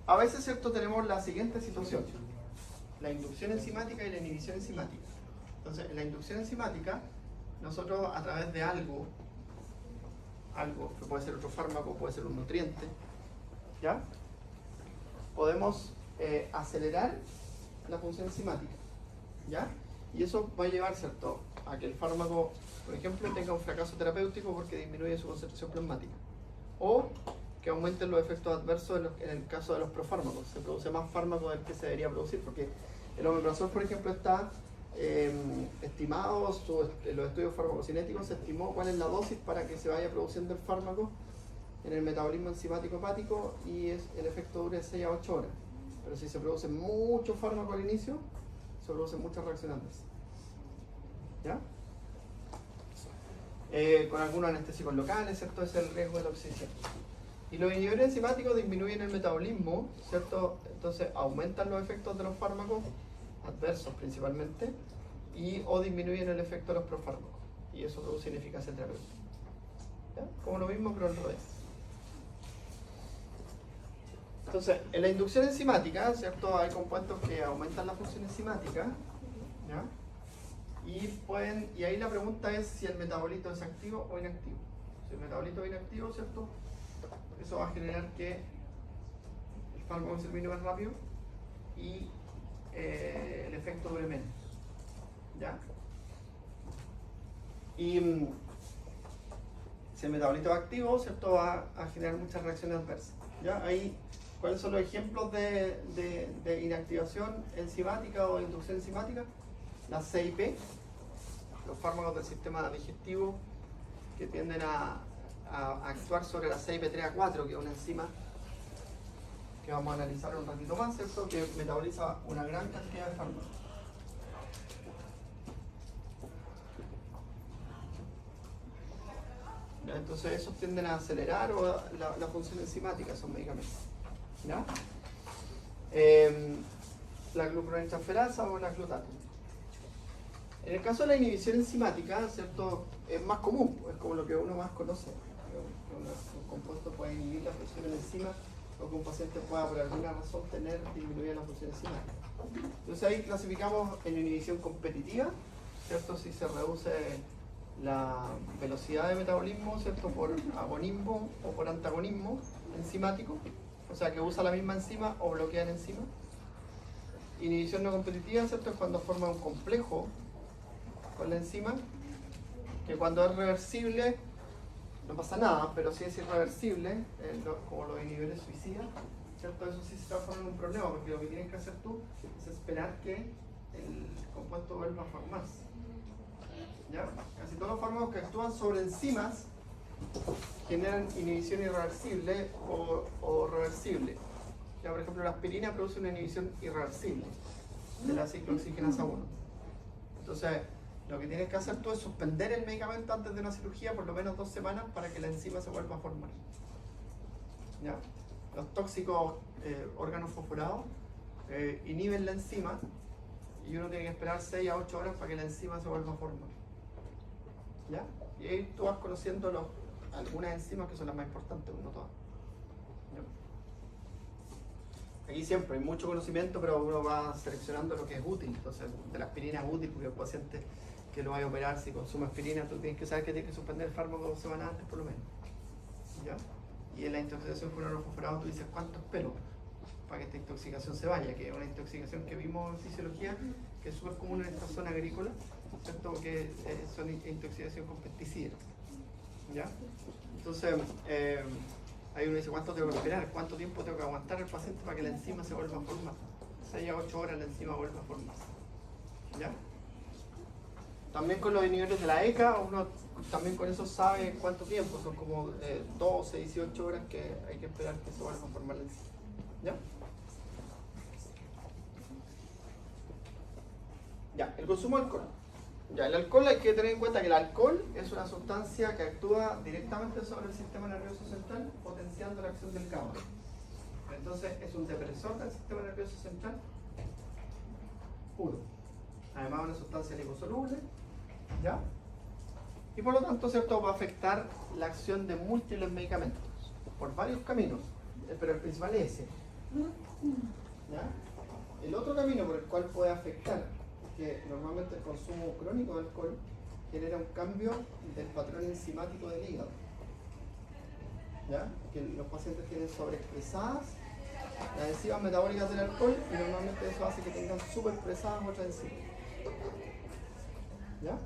A veces, ¿cierto? Tenemos la siguiente situación. La inducción enzimática y la inhibición enzimática. Entonces, en la inducción enzimática, nosotros a través de algo que puede ser otro fármaco, puede ser un nutriente, ¿ya? Podemos acelerar la función enzimática, ¿ya? Y eso va a llevar, ¿cierto?, a que el fármaco, por ejemplo, tenga un fracaso terapéutico porque disminuye su concentración plasmática, o que aumenten los efectos adversos en el caso de los profármacos. Se produce más fármaco del que se debería producir, porque el omeprazol, por ejemplo, está estimado, en los estudios farmacocinéticos se estimó cuál es la dosis para que se vaya produciendo el fármaco en el metabolismo enzimático hepático, y el efecto dure 6 a 8 horas. Pero si se produce mucho fármaco al inicio, se producen muchas reacciones adversas. ¿Ya? Con algunos anestésicos locales, ¿cierto? Ese es el riesgo de toxicidad. Y los inhibidores enzimáticos disminuyen el metabolismo, ¿cierto? Entonces aumentan los efectos de los fármacos adversos principalmente, o disminuyen el efecto de los profármacos, y eso produce ineficacia terapéutica. ¿Ya? Como lo mismo pero al revés. Entonces, en la inducción enzimática, ¿cierto? Hay compuestos que aumentan la función enzimática, ¿ya? Y ahí la pregunta es si el metabolito es activo o inactivo. Si el metabolito es inactivo, ¿cierto? Eso va a generar que el fármaco se elimine más rápido y el efecto dure menos. ¿Ya? Y Si el metabolito es activo, ¿cierto? Va a generar muchas reacciones adversas. ¿Ya? Ahí, ¿cuáles son los ejemplos de inactivación enzimática o inducción enzimática? Las CIP, los fármacos del sistema digestivo que tienden a actuar sobre la CYP3A4, que es una enzima que vamos a analizar un ratito más, ¿cierto? Que metaboliza una gran cantidad de fármacos. ¿Ya? Entonces esos tienden a acelerar la función enzimática, esos medicamentos. ¿Ya? La glucorontransferasa o la glutato. En el caso de la inhibición enzimática, ¿cierto? Es más común, es como lo que uno más conoce. Un compuesto puede inhibir la función de la enzima o que un paciente pueda por alguna razón tener disminuida la función enzimática. Entonces ahí clasificamos en inhibición competitiva, ¿cierto? Si se reduce la velocidad de metabolismo, ¿cierto? Por agonismo o por antagonismo enzimático, o sea que usa la misma enzima o bloquea la enzima. Inhibición no competitiva, ¿cierto? Es cuando forma un complejo con la enzima, que cuando es reversible no pasa nada, pero si es irreversible, como los inhibidores suicidas, ¿cierto? Eso sí se transforma en un problema, porque lo que tienes que hacer tú es esperar que el compuesto vuelva a formarse. ¿Ya? Casi todos los fármacos que actúan sobre enzimas generan inhibición irreversible o reversible. Ya, por ejemplo, la aspirina produce una inhibición irreversible de la ciclooxigenasa 1. Entonces, lo que tienes que hacer tú es suspender el medicamento antes de una cirugía por lo menos 2 semanas para que la enzima se vuelva a formar. ¿Ya? Los tóxicos órganos fosforados inhiben la enzima y uno tiene que esperar 6 a 8 horas para que la enzima se vuelva a formar. ¿Ya? Y ahí tú vas conociendo algunas enzimas que son las más importantes, no todas. ¿Ya? Aquí siempre hay mucho conocimiento, pero uno va seleccionando lo que es útil. Entonces, de la aspirina es útil porque el paciente que lo vaya a operar, si consume aspirina, tú tienes que saber que tienes que suspender el fármaco 2 semanas antes por lo menos. ¿Ya? Y en la intoxicación por órganos fosforados tú dices cuánto espero para que esta intoxicación se vaya, que es una intoxicación que vimos en fisiología, que es súper común en esta zona agrícola, ¿cierto? Que son intoxicación con pesticidas. ¿Ya? Entonces, ahí uno dice cuánto tengo que esperar, cuánto tiempo tengo que aguantar al paciente para que la enzima se vuelva a formar. 6 a 8 horas la enzima vuelva a formarse. ¿Ya? También con los inhibidores de la ECA, uno también con eso sabe cuánto tiempo, son como 12, 18 horas que hay que esperar que se vuelva a formar la enzima. ¿Ya? Ya, el consumo de alcohol. Ya, el alcohol hay que tener en cuenta que el alcohol es una sustancia que actúa directamente sobre el sistema nervioso central, potenciando la acción del GABA. Entonces es un depresor del sistema nervioso central puro. Además una sustancia liposoluble, ¿ya? Y por lo tanto, ¿cierto? Va a afectar la acción de múltiples medicamentos por varios caminos, pero el principal es ese. ¿Ya? El otro camino por el cual puede afectar, que normalmente el consumo crónico de alcohol genera un cambio del patrón enzimático del hígado. ¿Ya? Que los pacientes tienen sobreexpresadas las enzimas metabólicas del alcohol y normalmente eso hace que tengan superexpresadas otras enzimas. ¿Ya?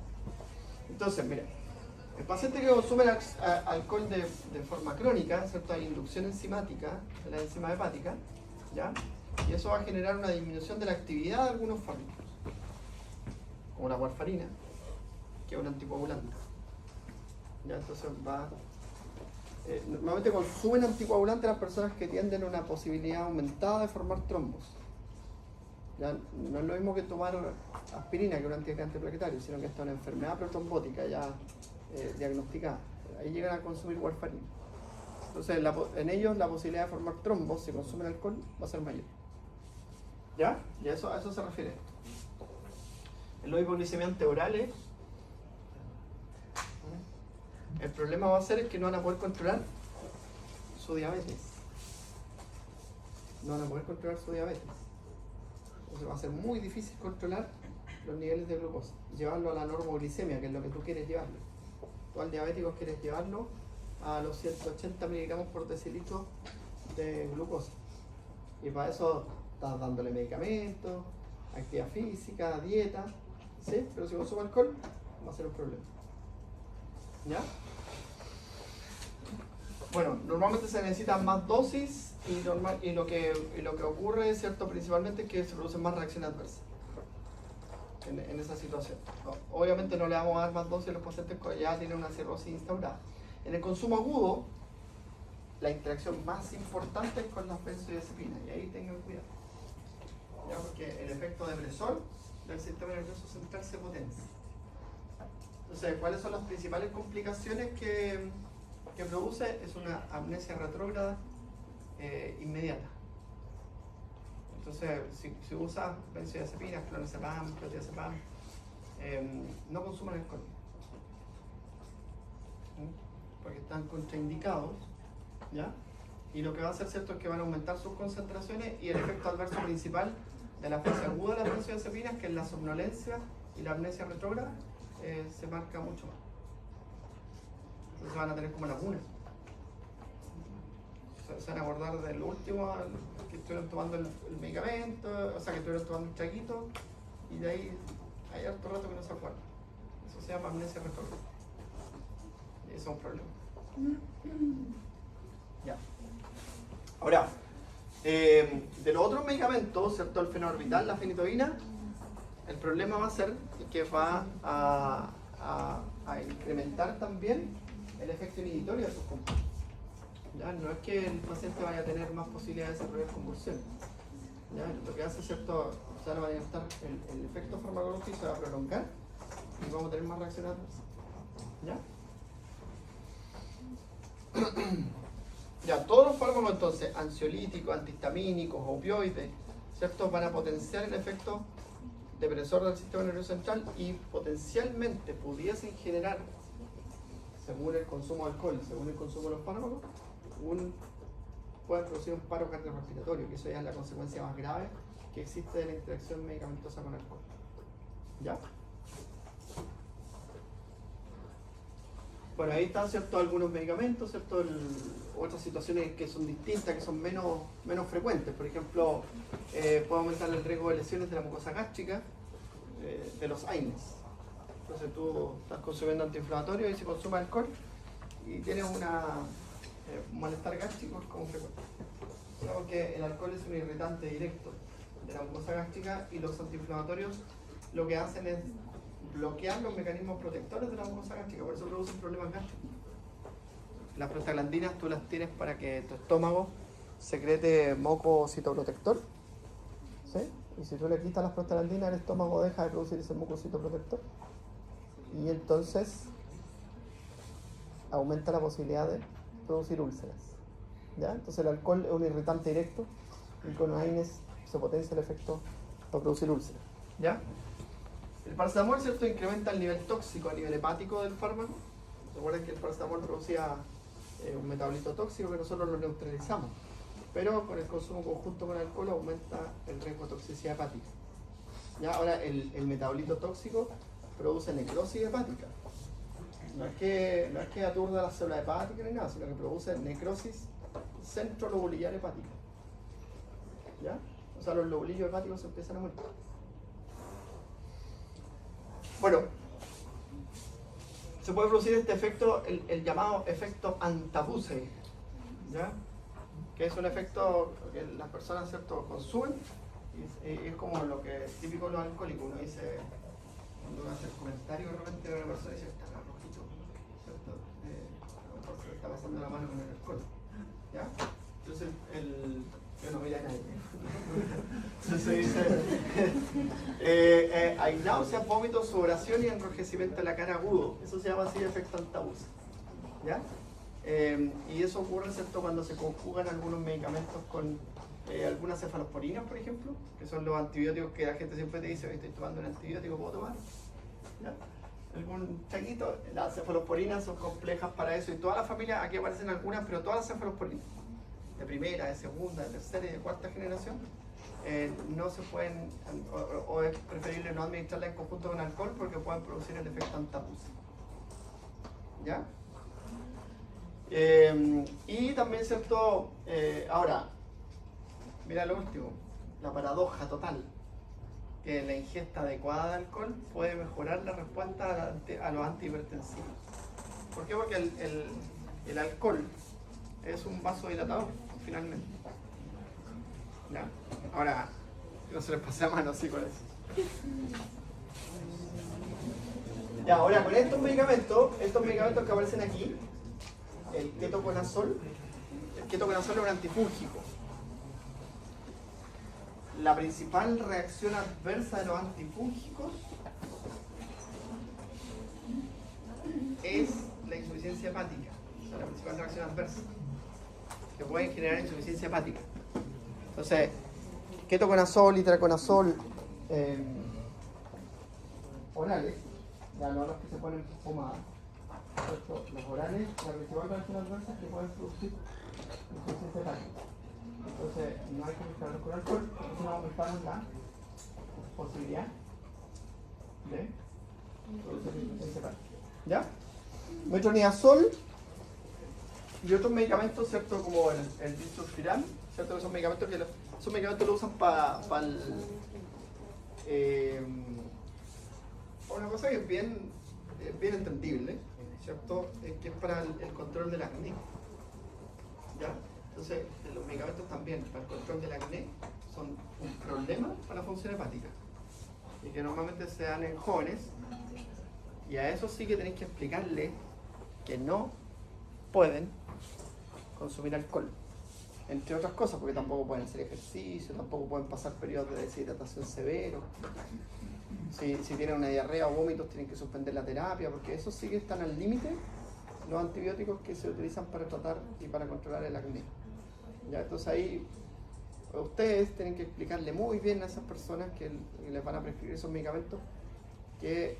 Entonces, mira, el paciente que consume alcohol de forma crónica, ¿cierto? Hay inducción enzimática de la enzima hepática, ¿ya? Y eso va a generar una disminución de la actividad de algunos fármacos, como la warfarina, que es un anticoagulante. ¿Ya? Entonces normalmente consumen anticoagulantes las personas que tienden a una posibilidad aumentada de formar trombos. Ya no es lo mismo que tomar aspirina, que es un antiagregante plaquetario, sino que esta es una enfermedad protrombótica ya diagnosticada. Ahí llegan a consumir warfarina. Entonces, en ellos la posibilidad de formar trombos, si consumen alcohol, va a ser mayor. ¿Ya? Y a eso se refiere esto. En los hipoglicemiantes orales, el problema va a ser que no van a poder controlar su diabetes. No van a poder controlar su diabetes. Entonces va a ser muy difícil controlar los niveles de glucosa. Llevarlo a la normoglicemia, que es lo que tú quieres llevarlo. Tú al diabético quieres llevarlo a los 180 miligramos por decilitro de glucosa. Y para eso estás dándole medicamentos, actividad física, dieta, ¿sí? Pero si consume alcohol, va a ser un problema. ¿Ya? Bueno, normalmente se necesitan más dosis y lo que ocurre, ¿cierto? Principalmente es que se producen más reacciones adversas en esa situación. Obviamente no le vamos a dar más dosis a los pacientes que ya tienen una cirrosis instaurada. En el consumo agudo, la interacción más importante es con las benzodiazepinas, y ahí tengan cuidado. ¿Ya? Porque el efecto depresor del sistema nervioso central se potencia. Entonces, ¿cuáles son las principales complicaciones que produce? Es una amnesia retrógrada inmediata. Entonces, si usas benzodiazepinas, clonazepam, clonazepam, no consuman alcohol. Porque están contraindicados, ¿ya? Y lo que va a hacer, ¿cierto?, es que van a aumentar sus concentraciones, y el efecto adverso principal de la fase aguda de las benzodiazepinas, que es la somnolencia y la amnesia retrógrada, se marca mucho más. Entonces van a tener como lagunas. Se van a acordar del último, que estuvieron tomando el medicamento, o sea, que estuvieron tomando un traguito, y de ahí hay harto rato que no se acuerdan. Eso se llama amnesia retrógrada. Y eso es un problema. Ya. Ahora, de los otros medicamentos, ¿cierto? El fenobarbital, la fenitoína, el problema va a ser que va a incrementar también el efecto inhibitorio de sus compuestos. ¿Ya? No es que el paciente vaya a tener más posibilidades de desarrollar convulsiones. ¿Ya? Lo que hace, ¿cierto? Se va a estar el efecto farmacológico se va a prolongar y vamos a tener más reacciones adversas. ¿Ya? Ya, todos los fármacos entonces, ansiolíticos, antihistamínicos, opioides, ¿cierto?, van a potenciar el efecto depresor del sistema nervioso central y potencialmente pudiesen generar, según el consumo de alcohol, según el consumo de los fármacos, pueden producir un paro cardiorrespiratorio, que eso ya es la consecuencia más grave que existe de la interacción medicamentosa con alcohol. ¿Ya? Bueno, ahí están, ¿cierto?, algunos medicamentos, ¿cierto? Otras situaciones que son distintas, que son menos frecuentes. Por ejemplo, puede aumentar el riesgo de lesiones de la mucosa gástrica, de los AINES. Entonces tú estás consumiendo antiinflamatorio y si consumes alcohol y tienes un malestar gástrico, es como frecuente. Porque el alcohol es un irritante directo de la mucosa gástrica, y los antiinflamatorios lo que hacen es bloquear los mecanismos protectores de la mucosa gástrica, por eso producen problemas gástricos. Las prostaglandinas tú las tienes para que tu estómago secrete moco citoprotector, ¿sí? Y si tú le quitas las prostaglandinas, el estómago deja de producir ese muco citoprotector, y entonces aumenta la posibilidad de producir úlceras. ¿Ya? Entonces el alcohol es un irritante directo, y con AINES se potencia el efecto para producir úlceras. ¿Ya? El paracetamol, ¿cierto?, incrementa el nivel tóxico a nivel hepático del fármaco. Recuerden que el paracetamol producía un metabolito tóxico que nosotros lo neutralizamos, pero con el consumo conjunto con el alcohol aumenta el riesgo de toxicidad hepática. ¿Ya? Ahora, el metabolito tóxico produce necrosis hepática. No es que aturda las células hepáticas ni nada, sino que produce necrosis centrolobulillar hepática. ¿Ya? O sea, los lobulillos hepáticos se empiezan a morir. Bueno, se puede producir este efecto, el llamado efecto Antabuse, ¿ya? Que es un efecto que las personas, ¿cierto?, consumen, y es como lo que es típico de los alcohólicos. Uno dice, cuando uno hace el comentario de repente de una persona, dice, está rojito, ¿cierto? A lo mejor se le está pasando la mano con el alcohol, ¿ya? Entonces, yo no veía a nadie. Entonces dice, hay náuseas, vómitos, sudoración y enrojecimiento de la cara agudo. Eso se llama así efecto Antabuse. ¿Ya? Y eso ocurre, ¿cierto?, cuando se conjugan algunos medicamentos con algunas cefalosporinas, por ejemplo, que son los antibióticos que la gente siempre te dice, estoy tomando un antibiótico, ¿puedo tomar? ¿Ya? Algún chaguito. Las cefalosporinas son complejas para eso, y toda la familia, aquí aparecen algunas, pero todas las cefalosporinas, de primera, de segunda, de tercera y de cuarta generación, no se pueden, o es preferible no administrarla en conjunto con alcohol, porque pueden producir el efecto Antabuse. ¿Ya? Y también, ¿cierto? Ahora, mira lo último, la paradoja total, que la ingesta adecuada de alcohol puede mejorar la respuesta a los antihipertensivos. ¿Por qué? Porque el alcohol es un vasodilatador, finalmente. ¿Ya? Ahora, no se les pase a mano así con eso. Ya, ahora con estos medicamentos que aparecen aquí, el ketoconazol es un antifúngico. La principal reacción adversa de los antifúngicos es la insuficiencia hepática. O sea, la principal reacción adversa que pueden generar insuficiencia hepática. Entonces, ketoconazol y traconazol orales, ya no los que se ponen pomadas, los orales, la principal reacción adversa es que pueden producir insuficiencia hepática. Entonces, no hay que mezclarlos con alcohol, porque si no aumentamos la posibilidad de producir insuficiencia hepática. ¿Ya? Metronidazol y otros medicamentos, ¿cierto? Como el disulfiram, ¿cierto? Que son medicamentos que esos medicamentos lo usan para una cosa que es bien entendible, ¿cierto? Que es para el control del acné. ¿Ya? Entonces, los medicamentos también para el control del acné son un problema para la función hepática y que normalmente se dan en jóvenes, y a eso sí que tenéis que explicarle que no pueden consumir alcohol, entre otras cosas, porque tampoco pueden hacer ejercicio, tampoco pueden pasar periodos de deshidratación severos. Si tienen una diarrea o vómitos, tienen que suspender la terapia, porque eso sí que están al límite los antibióticos que se utilizan para tratar y para controlar el acné. ¿Ya? Entonces ahí ustedes tienen que explicarle muy bien a esas personas que les van a prescribir esos medicamentos que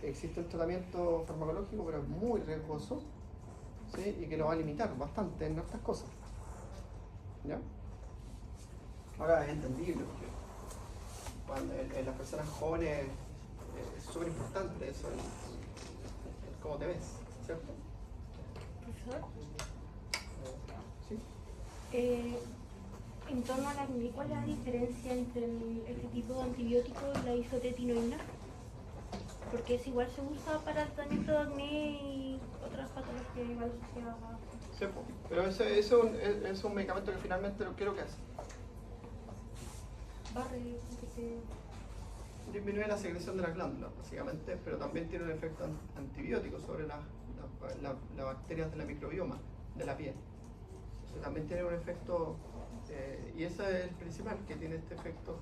existe un tratamiento farmacológico, pero es muy riesgoso, ¿sí? Y que lo va a limitar bastante en estas cosas. ¿Ya? Ahora es entendible, porque cuando en las personas jóvenes es súper importante eso, el cómo te ves, ¿cierto? Profesor, Sí. en torno al acné, ¿cuál es la diferencia entre este tipo de antibiótico y la isotretinoína? Porque es igual, se usa para el tratamiento de acné y otras patologías igual asociadas a... Sí, pero ese es un medicamento que finalmente ¿qué es lo que hace? Barre, que Disminuye la secreción de las glándulas, básicamente, pero también tiene un efecto antibiótico sobre las bacterias de la microbioma de la piel. Entonces, también tiene un efecto, y ese es el principal, que tiene este efecto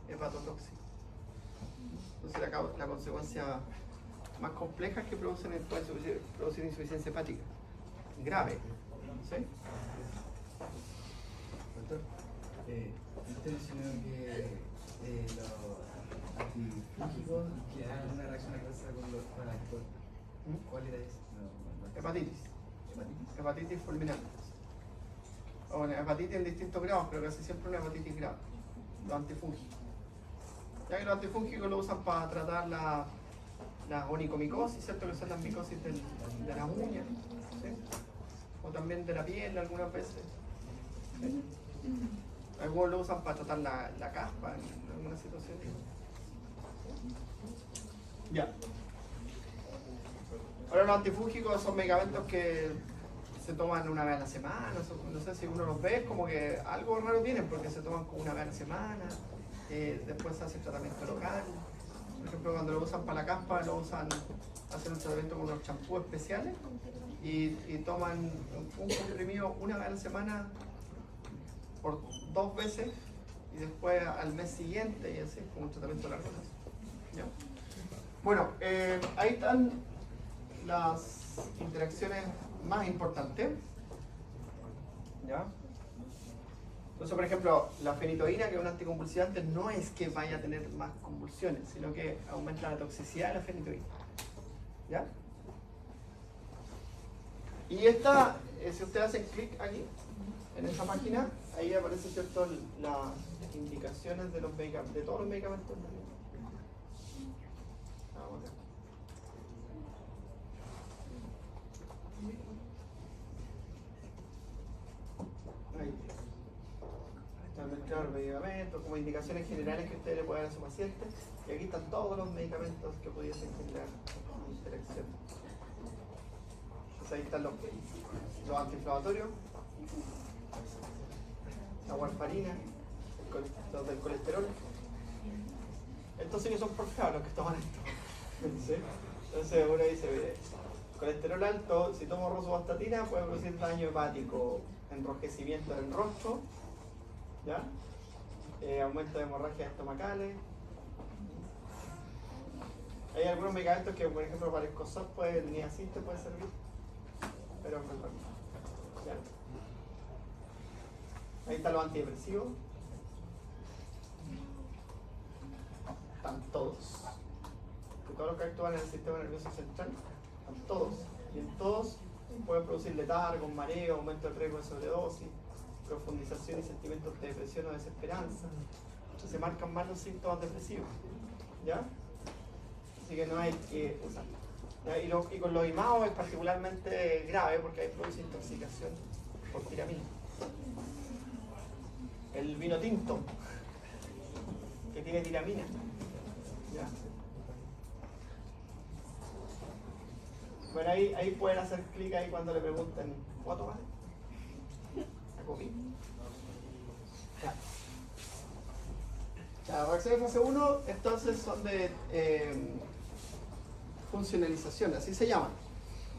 hepatotóxico. Entonces, la consecuencia más compleja es que puede producir insuficiencia hepática grave. ¿Sí? Doctor, usted mencionó que los antifúngicos generan una reacción adversa con el alcohol. ¿Cuál era eso? Hepatitis. Hepatitis fulminante. O una hepatitis en distintos grados, pero casi siempre una hepatitis grave. Los antifúngicos. Ya que los antifúngicos lo usan para tratar la onicomicosis, ¿cierto? Que son las micosis de las uñas, ¿sí? O también de la piel algunas veces. ¿Sí? Algunos lo usan para tratar la caspa en algunas situaciones. Ya. Ahora los antifúngicos son medicamentos que se toman una vez a la semana, no sé si uno los ve, como que algo raro tienen porque se toman como una vez a la semana, después se hace el tratamiento local. Por ejemplo, cuando lo usan para la caspa, hacen un tratamiento con unos champús especiales y toman un comprimido una vez a la semana por 2 veces y después al mes siguiente y así, como un tratamiento largo. ¿Ya? Bueno, ahí están las interacciones más importantes. ¿Ya? Entonces, por ejemplo, la fenitoína, que es un anticonvulsivante, no es que vaya a tener más convulsiones, sino que aumenta la toxicidad de la fenitoína. ¿Ya? Y esta, si ustedes hacen clic aquí, en esta página, ahí aparecen, ¿cierto?, las indicaciones de todos los medicamentos. Vamos a ver. Ahí están mezclados los medicamentos como indicaciones generales que ustedes le pueden dar a su paciente, y aquí están todos los medicamentos que pudiesen generar interacción. Entonces ahí están los antiinflamatorios, la warfarina, los del colesterol. Estos sí que son por feos los que toman esto. ¿Sí? Entonces uno dice, mire, colesterol alto, si tomo rosuvastatina puede producir daño hepático, enrojecimiento del rostro, ¿ya? Aumento de hemorragias estomacales. Hay algunos medicamentos que, por ejemplo, para el escozor el niacin te puede servir, pero es mejor. ¿Ya? Ahí están los antidepresivos. Están todos. Que todos los que actúan en el sistema nervioso central, están todos. Y en todos pueden producir letargo, mareo, aumento del riesgo de sobredosis, profundización y sentimientos de depresión o desesperanza. Entonces se marcan más los síntomas depresivos. ¿Ya? Así que no hay que usar. Y con los imados es particularmente grave porque ahí produce intoxicación por tiramina. El vino tinto, que tiene tiramina. ¿Ya? Bueno, ahí pueden hacer clic ahí cuando le pregunten ¿cuánto vale? La copia. Ya, reacciones fase 1 entonces son de funcionalización, así se llaman.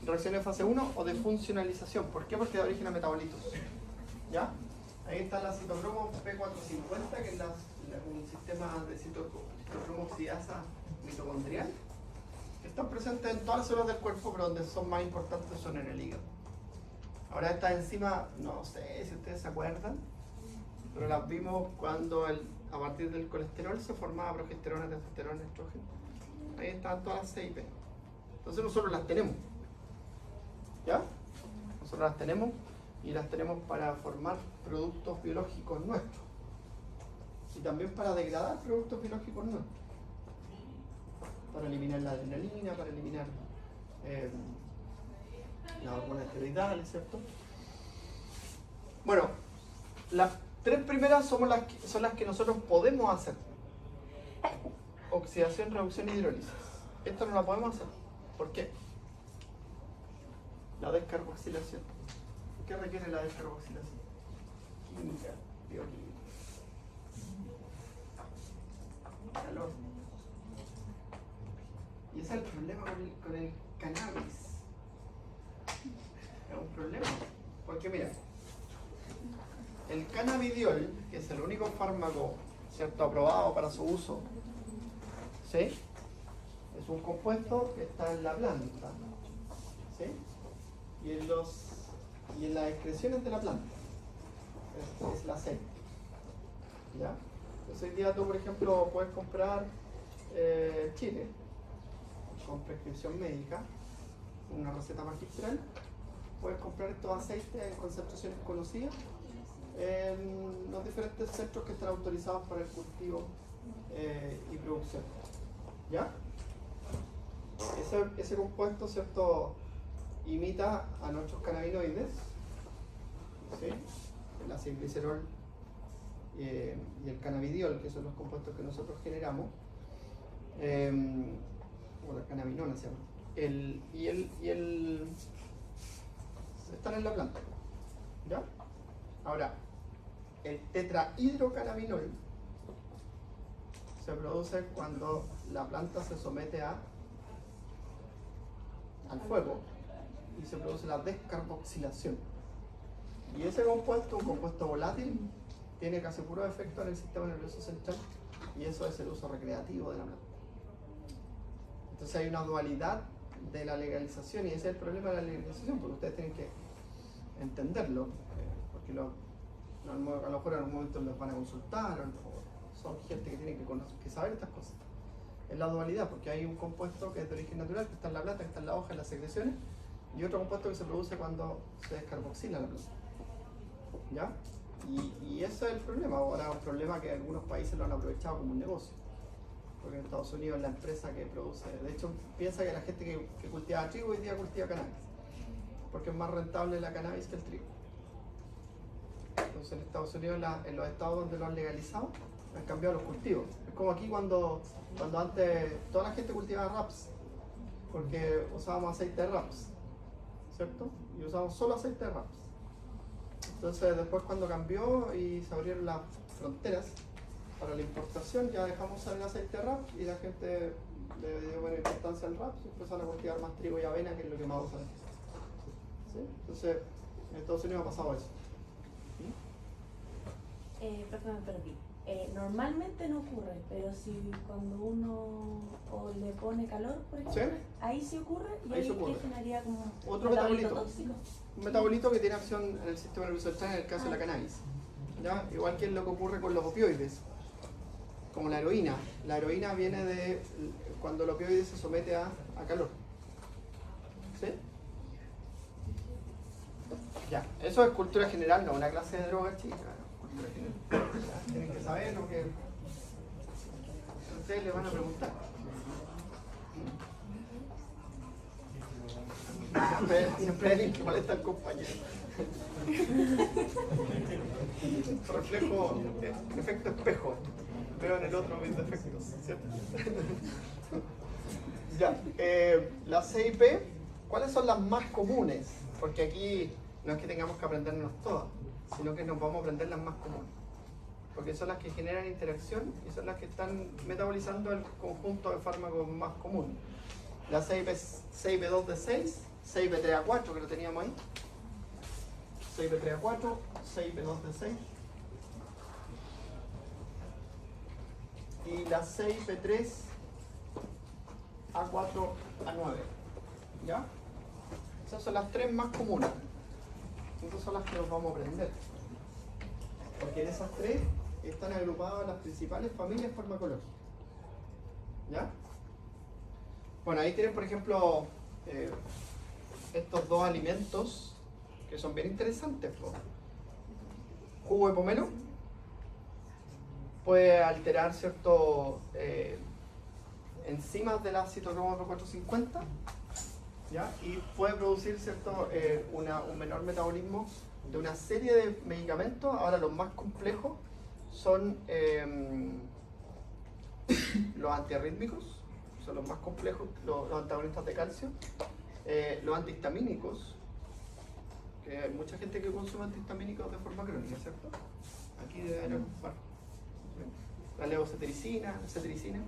Reacciones fase 1 o de funcionalización. ¿Por qué? Porque da origen a metabolitos. ¿Ya? Ahí está la citocromo P450, que es un sistema de citocromo oxidasa mitocondrial, que están presentes en todas las células del cuerpo, pero donde son más importantes son en el hígado. Ahora estas enzimas, no sé si ustedes se acuerdan, pero las vimos cuando a partir del colesterol se formaba progesterona, testosterona, estrógeno. Ahí están todas las CIP. Entonces nosotros las tenemos. ¿Ya? Nosotros las tenemos y las tenemos para formar productos biológicos nuestros. Y también para degradar productos biológicos nuestros. Para eliminar la adrenalina, para eliminar las hormonas esteroidales, ¿cierto? Bueno, las tres primeras son las que nosotros podemos hacer. Oxidación, reducción y hidrólisis. Esta no la podemos hacer. ¿Por qué? La descarboxilación. ¿Qué requiere la descarboxilación? Química, bioquímica. Calor. Y ese es el problema con el cannabis. Es un problema. Porque mira, el cannabidiol, que es el único fármaco, ¿cierto?, aprobado para su uso, ¿sí? Es un compuesto que está en la planta, ¿sí? Y en las excreciones de la planta. Es la aceite. ¿Ya? Entonces hoy día tú, por ejemplo, puedes comprar chile con prescripción médica, una receta magistral. Puedes comprar estos aceites en concentraciones conocidas en los diferentes centros que están autorizados para el cultivo y producción. ¿Ya? Ese compuesto, ¿cierto?, imita a nuestros cannabinoides, ¿sí?, el acilglicerol y el cannabidiol, que son los compuestos que nosotros generamos, o la cannabinona se llama, están en la planta. ¿Ya? Ahora, el tetrahidrocannabinol se produce cuando la planta se somete al fuego y se produce la descarboxilación. Y ese compuesto, un compuesto volátil, tiene casi puro efecto en el sistema nervioso central, y eso es el uso recreativo de la planta. Entonces hay una dualidad de la legalización, y ese es el problema de la legalización, porque ustedes tienen que entenderlo, porque a lo mejor en algún momento los van a consultar, o son gente que tiene que saber estas cosas. Es la dualidad, porque hay un compuesto que es de origen natural, que está en la planta, que está en la hoja, en las secreciones, y otro compuesto que se produce cuando se descarboxila la planta. ¿Ya? Y ese es el problema. Ahora es un problema que algunos países lo han aprovechado como un negocio, porque en Estados Unidos la empresa que produce, de hecho piensa que la gente que cultiva trigo hoy día cultiva cannabis, porque es más rentable la cannabis que el trigo. Entonces en Estados Unidos, en los estados donde lo han legalizado, han cambiado los cultivos. Es como aquí cuando antes toda la gente cultivaba raps, porque usábamos aceite de raps, ¿cierto? Y usamos solo aceite de raps. Entonces después cuando cambió y se abrieron las fronteras para la importación, ya dejamos usar el aceite de raps y la gente le dio buena importancia al raps y empezaron a cultivar más trigo y avena, que es lo que más usan. ¿Sí? Entonces en Estados Unidos ha pasado eso. Profe, me perdí. Normalmente no ocurre, pero si cuando uno o le pone calor, por ejemplo, ¿Sí? ahí sí ocurre y Ahí ahí se ocurre. que generaría como Otro metabolito metabolito. tóxico. Un metabolito que tiene acción en el sistema nervioso central en el caso de la cannabis. ¿Ya? Igual que es lo que ocurre con los opioides, como la heroína. La heroína viene de cuando el opioide se somete a calor. ¿Sí? Ya, eso es cultura general, no una clase de droga chica. Cultura general. Ya, tienen que saber lo que ustedes le van a preguntar. Siempre alguien que molesta al compañero. Reflejo, efecto espejo. Veo en el otro mis defectos, ¿cierto? Ya, las CIP, ¿cuáles son las más comunes? Porque aquí no es que tengamos que aprendernos todas, sino que nos vamos a aprender las más comunes. Porque son las que generan interacción y son las que están metabolizando el conjunto de fármacos más común. La CIP2D6, CIP3A4 que lo teníamos ahí, CIP3A4, CIP2D6 y la CIP3A4A9. ¿Ya? Esas son las tres más comunes. Esas son las que nos vamos a aprender. Porque en esas tres están agrupadas las principales familias farmacológicas. ¿Ya? Bueno, ahí tienen, por ejemplo, estos dos alimentos que son bien interesantes. Jugo de pomelo puede alterar ciertos enzimas de la citocromo P450, ¿ya? Y puede producir cierto, un menor metabolismo de una serie de medicamentos. Ahora los más complejos son los antiarrítmicos, son los más complejos, los antagonistas de calcio, los antihistamínicos, que hay mucha gente que consume antihistamínicos de forma crónica, ¿cierto? Aquí debe haber un par. La levocetiricina, cetiricina.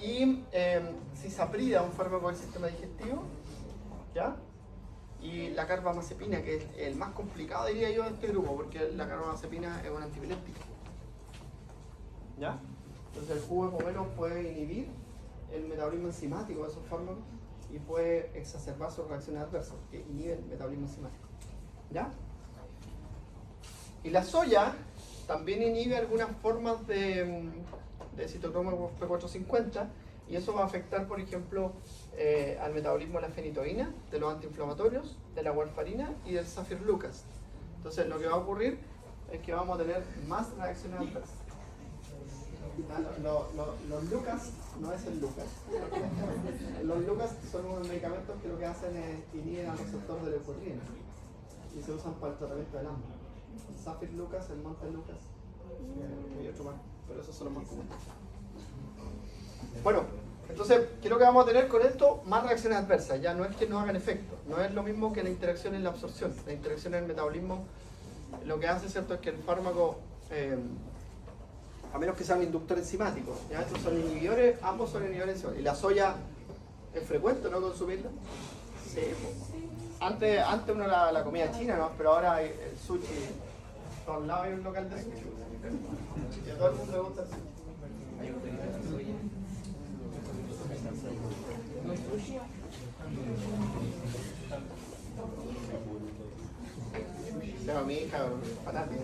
Y cisaprida, un fármaco del sistema digestivo, ¿ya? Y la carbamazepina, que es el más complicado, diría yo, de este grupo, porque la carbamazepina es un antiepiléptico. ¿Ya? Entonces el jugo de pomelo puede inhibir el metabolismo enzimático de esos fármacos y puede exacerbar sus reacciones adversas, que inhiben el metabolismo enzimático. ¿Ya? Y la soya también inhibe algunas formas de citocromo P450, y eso va a afectar, por ejemplo, al metabolismo de la fenitoína, de los antiinflamatorios, de la warfarina y del Zafir-Lucas. Entonces lo que va a ocurrir es que vamos a tener más reacciones adversas. Los Lucas, no es el Lucas. Los Lucas son unos medicamentos que lo que hacen es inhiben al receptor de leucotriena y se usan para el tratamiento del hambre. El Zafir-Lucas, el Montelukast y otro más, pero esos son los más comunes. Bueno, entonces, ¿qué es lo que vamos a tener con esto? Más reacciones adversas. Ya no es que no hagan efecto, no es lo mismo que la interacción en la absorción. La interacción en el metabolismo lo que hace, ¿cierto?, es que el fármaco, a menos que sea un inductor enzimático, ¿ya? Estos son inhibidores, ambos son inhibidores enzimáticos. ¿Y la soya es frecuente no consumirla? Sí. Antes uno la comía china, ¿no? Pero ahora hay el sushi. A todos lados hay un local de sushi. Y a todo el mundo le gusta el sushi. Tengo a mi hija fanática.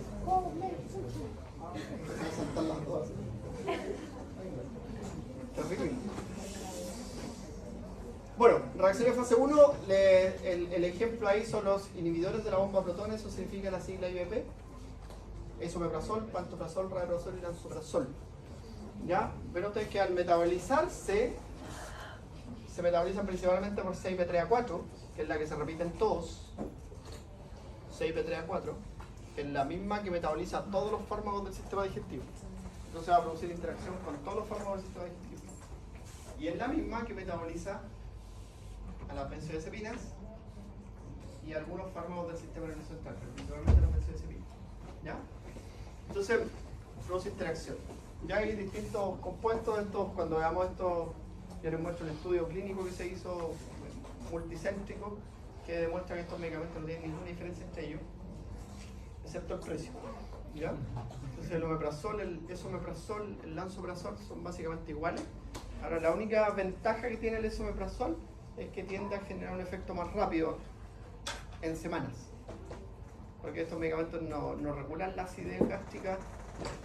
Me saltan las dos. Bueno, reacciones fase 1, el ejemplo ahí son los inhibidores de la bomba de protones, eso significa la sigla IBP. Esomeprazol, pantoprazol, rabeprazol y lansoprazol. ¿Ya? Ven ustedes que al metabolizarse, se metabolizan principalmente por CYP3A4, que es la que se repite en todos. CYP3A4, que es la misma que metaboliza todos los fármacos del sistema digestivo. Entonces va a producir interacción con todos los fármacos del sistema digestivo. Y es la misma que metaboliza las benzodiazepinas y algunos fármacos del sistema nervioso central, pero principalmente las benzodiazepinas. ¿Ya? Entonces, produce interacción. Ya hay distintos compuestos de estos, cuando veamos esto, yo les muestro un estudio clínico que se hizo multicéntrico que demuestra que estos medicamentos no tienen ninguna diferencia entre ellos, excepto el precio. ¿Ya? Entonces el omeprazol, el esomeprazol, el lansoprazol son básicamente iguales. Ahora la única ventaja que tiene el esomeprazol es que tiende a generar un efecto más rápido en semanas, porque estos medicamentos no regulan la acidez gástrica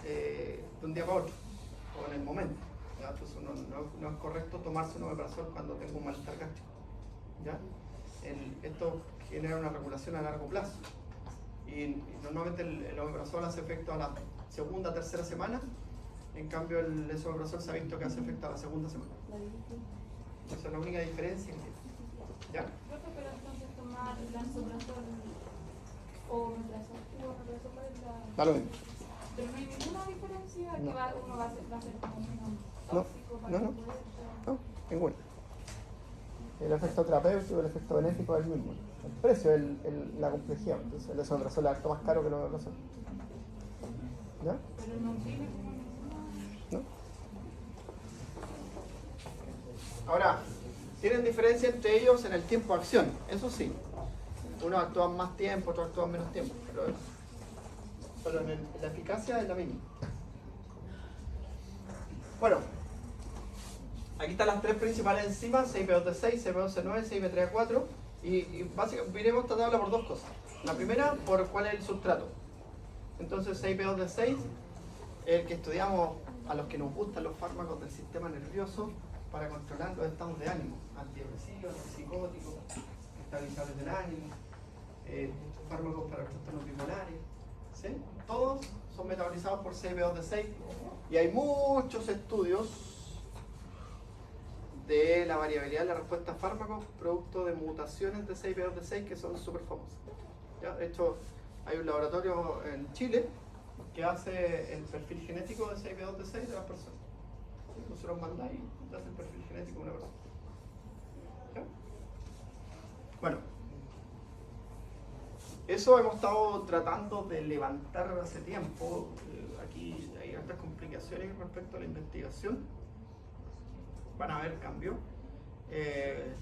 de un día para otro o en el momento. ¿Ya? Entonces no es correcto tomarse un omeprazol cuando tengo un malestar gástrico. ¿Ya? Esto genera una regulación a largo plazo y normalmente el omeprazol hace efecto a la segunda, tercera semana, en cambio el esomeprazol se ha visto que hace efecto a la segunda semana. Esa es la única diferencia que tiene. ¿Ya? Profe, pero entonces tomar lansoprazol o omeprazol para la... Da lo mismo. Pero no hay ninguna diferencia No. que uno va a ser como menos No, tóxico para no. el cuerpo. No, ninguna. El efecto terapéutico, el efecto benéfico es el mismo. El precio es la complejidad. Entonces el esomeprazol es harto más caro que el omeprazol. ¿Ya? Pero no tiene como ninguna... ¿No? Ahora, tienen diferencia entre ellos en el tiempo de acción, eso sí. Unos actúan más tiempo, otros actúan menos tiempo, pero en la eficacia es la misma. Bueno, aquí están las tres principales enzimas, 6B2D6, 6B2C9, 6B3A4, y básicamente veremos esta tabla por dos cosas. La primera, por cuál es el sustrato. Entonces 6B2D6 es el que estudiamos a los que nos gustan los fármacos del sistema nervioso para controlar los estados de ánimo, antidepresivos, antipsicóticos, estabilizadores del ánimo, fármacos para los trastornos bipolares, ¿sí? Todos son metabolizados por 6B2D6 y hay muchos estudios de la variabilidad de la respuesta a fármacos producto de mutaciones de 6B2D6 que son súper famosas. ¿Ya? De hecho, hay un laboratorio en Chile que hace el perfil genético de 6B2D6 de las personas. Entonces los mandáis y te hace el perfil genético de una persona. ¿Ya? Bueno, eso hemos estado tratando de levantar hace tiempo. Aquí hay otras complicaciones respecto a la investigación. Van a haber cambios en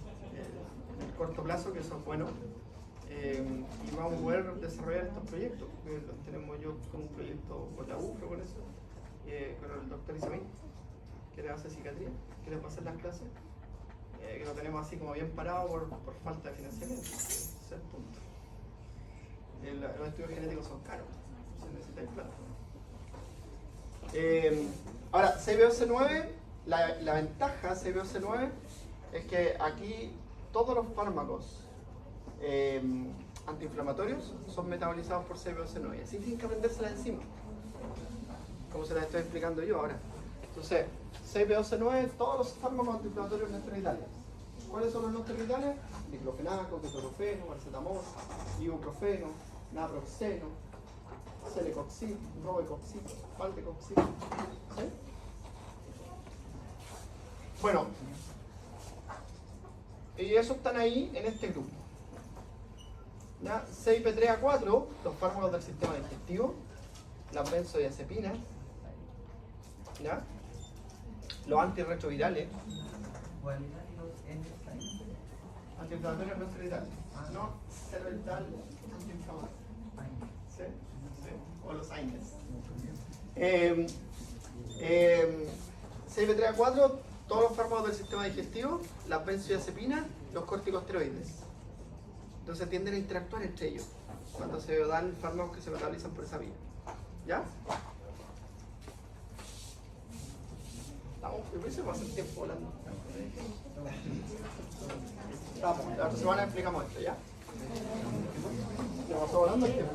el corto plazo, que eso es bueno. Y vamos a poder desarrollar estos proyectos. Tenemos yo con un proyecto con la UFRO, con eso, con el doctor Isamín, que le hace psiquiatría, que le va a hacer las clases, que lo tenemos así como bien parado por falta de financiamiento. Ese es el punto. Los estudios genéticos son caros, se necesita plata. Ahora, 6B2C9, la ventaja de 6B2C9 es que aquí todos los fármacos antiinflamatorios son metabolizados por 6B2C9, así tienen que aprenderse la enzima, como se las estoy explicando yo ahora. Entonces, 6B2C9, todos los fármacos antiinflamatorios no esteroidales. ¿Cuáles son los no esteroidales? Diclofenaco, ketoprofeno, paracetamol, ibuprofeno, naproxeno, celecoxib, robecoxib, valdecoxib. ¿Sí? Bueno, y esos están ahí en este grupo. ¿Ya? 6B3A4, los fármacos del sistema digestivo, las benzodiazepinas, ¿ya? Los antirretrovirales, antiinflamatorios no esteroidales, no esteroidal antiinflamatorio, ¿sí? ¿Sí? O los AINES. 6B3A4, todos los fármacos del sistema digestivo, las benzodiazepinas, los corticosteroides. Entonces tienden a interactuar entre ellos cuando se dan fármacos que se metabolizan por esa vía. ¿Ya? Yo pienso que va a ser tiempo hablando. Vamos, la otra semana explicamos esto, ¿ya? ¿Nos pasó volando el tiempo?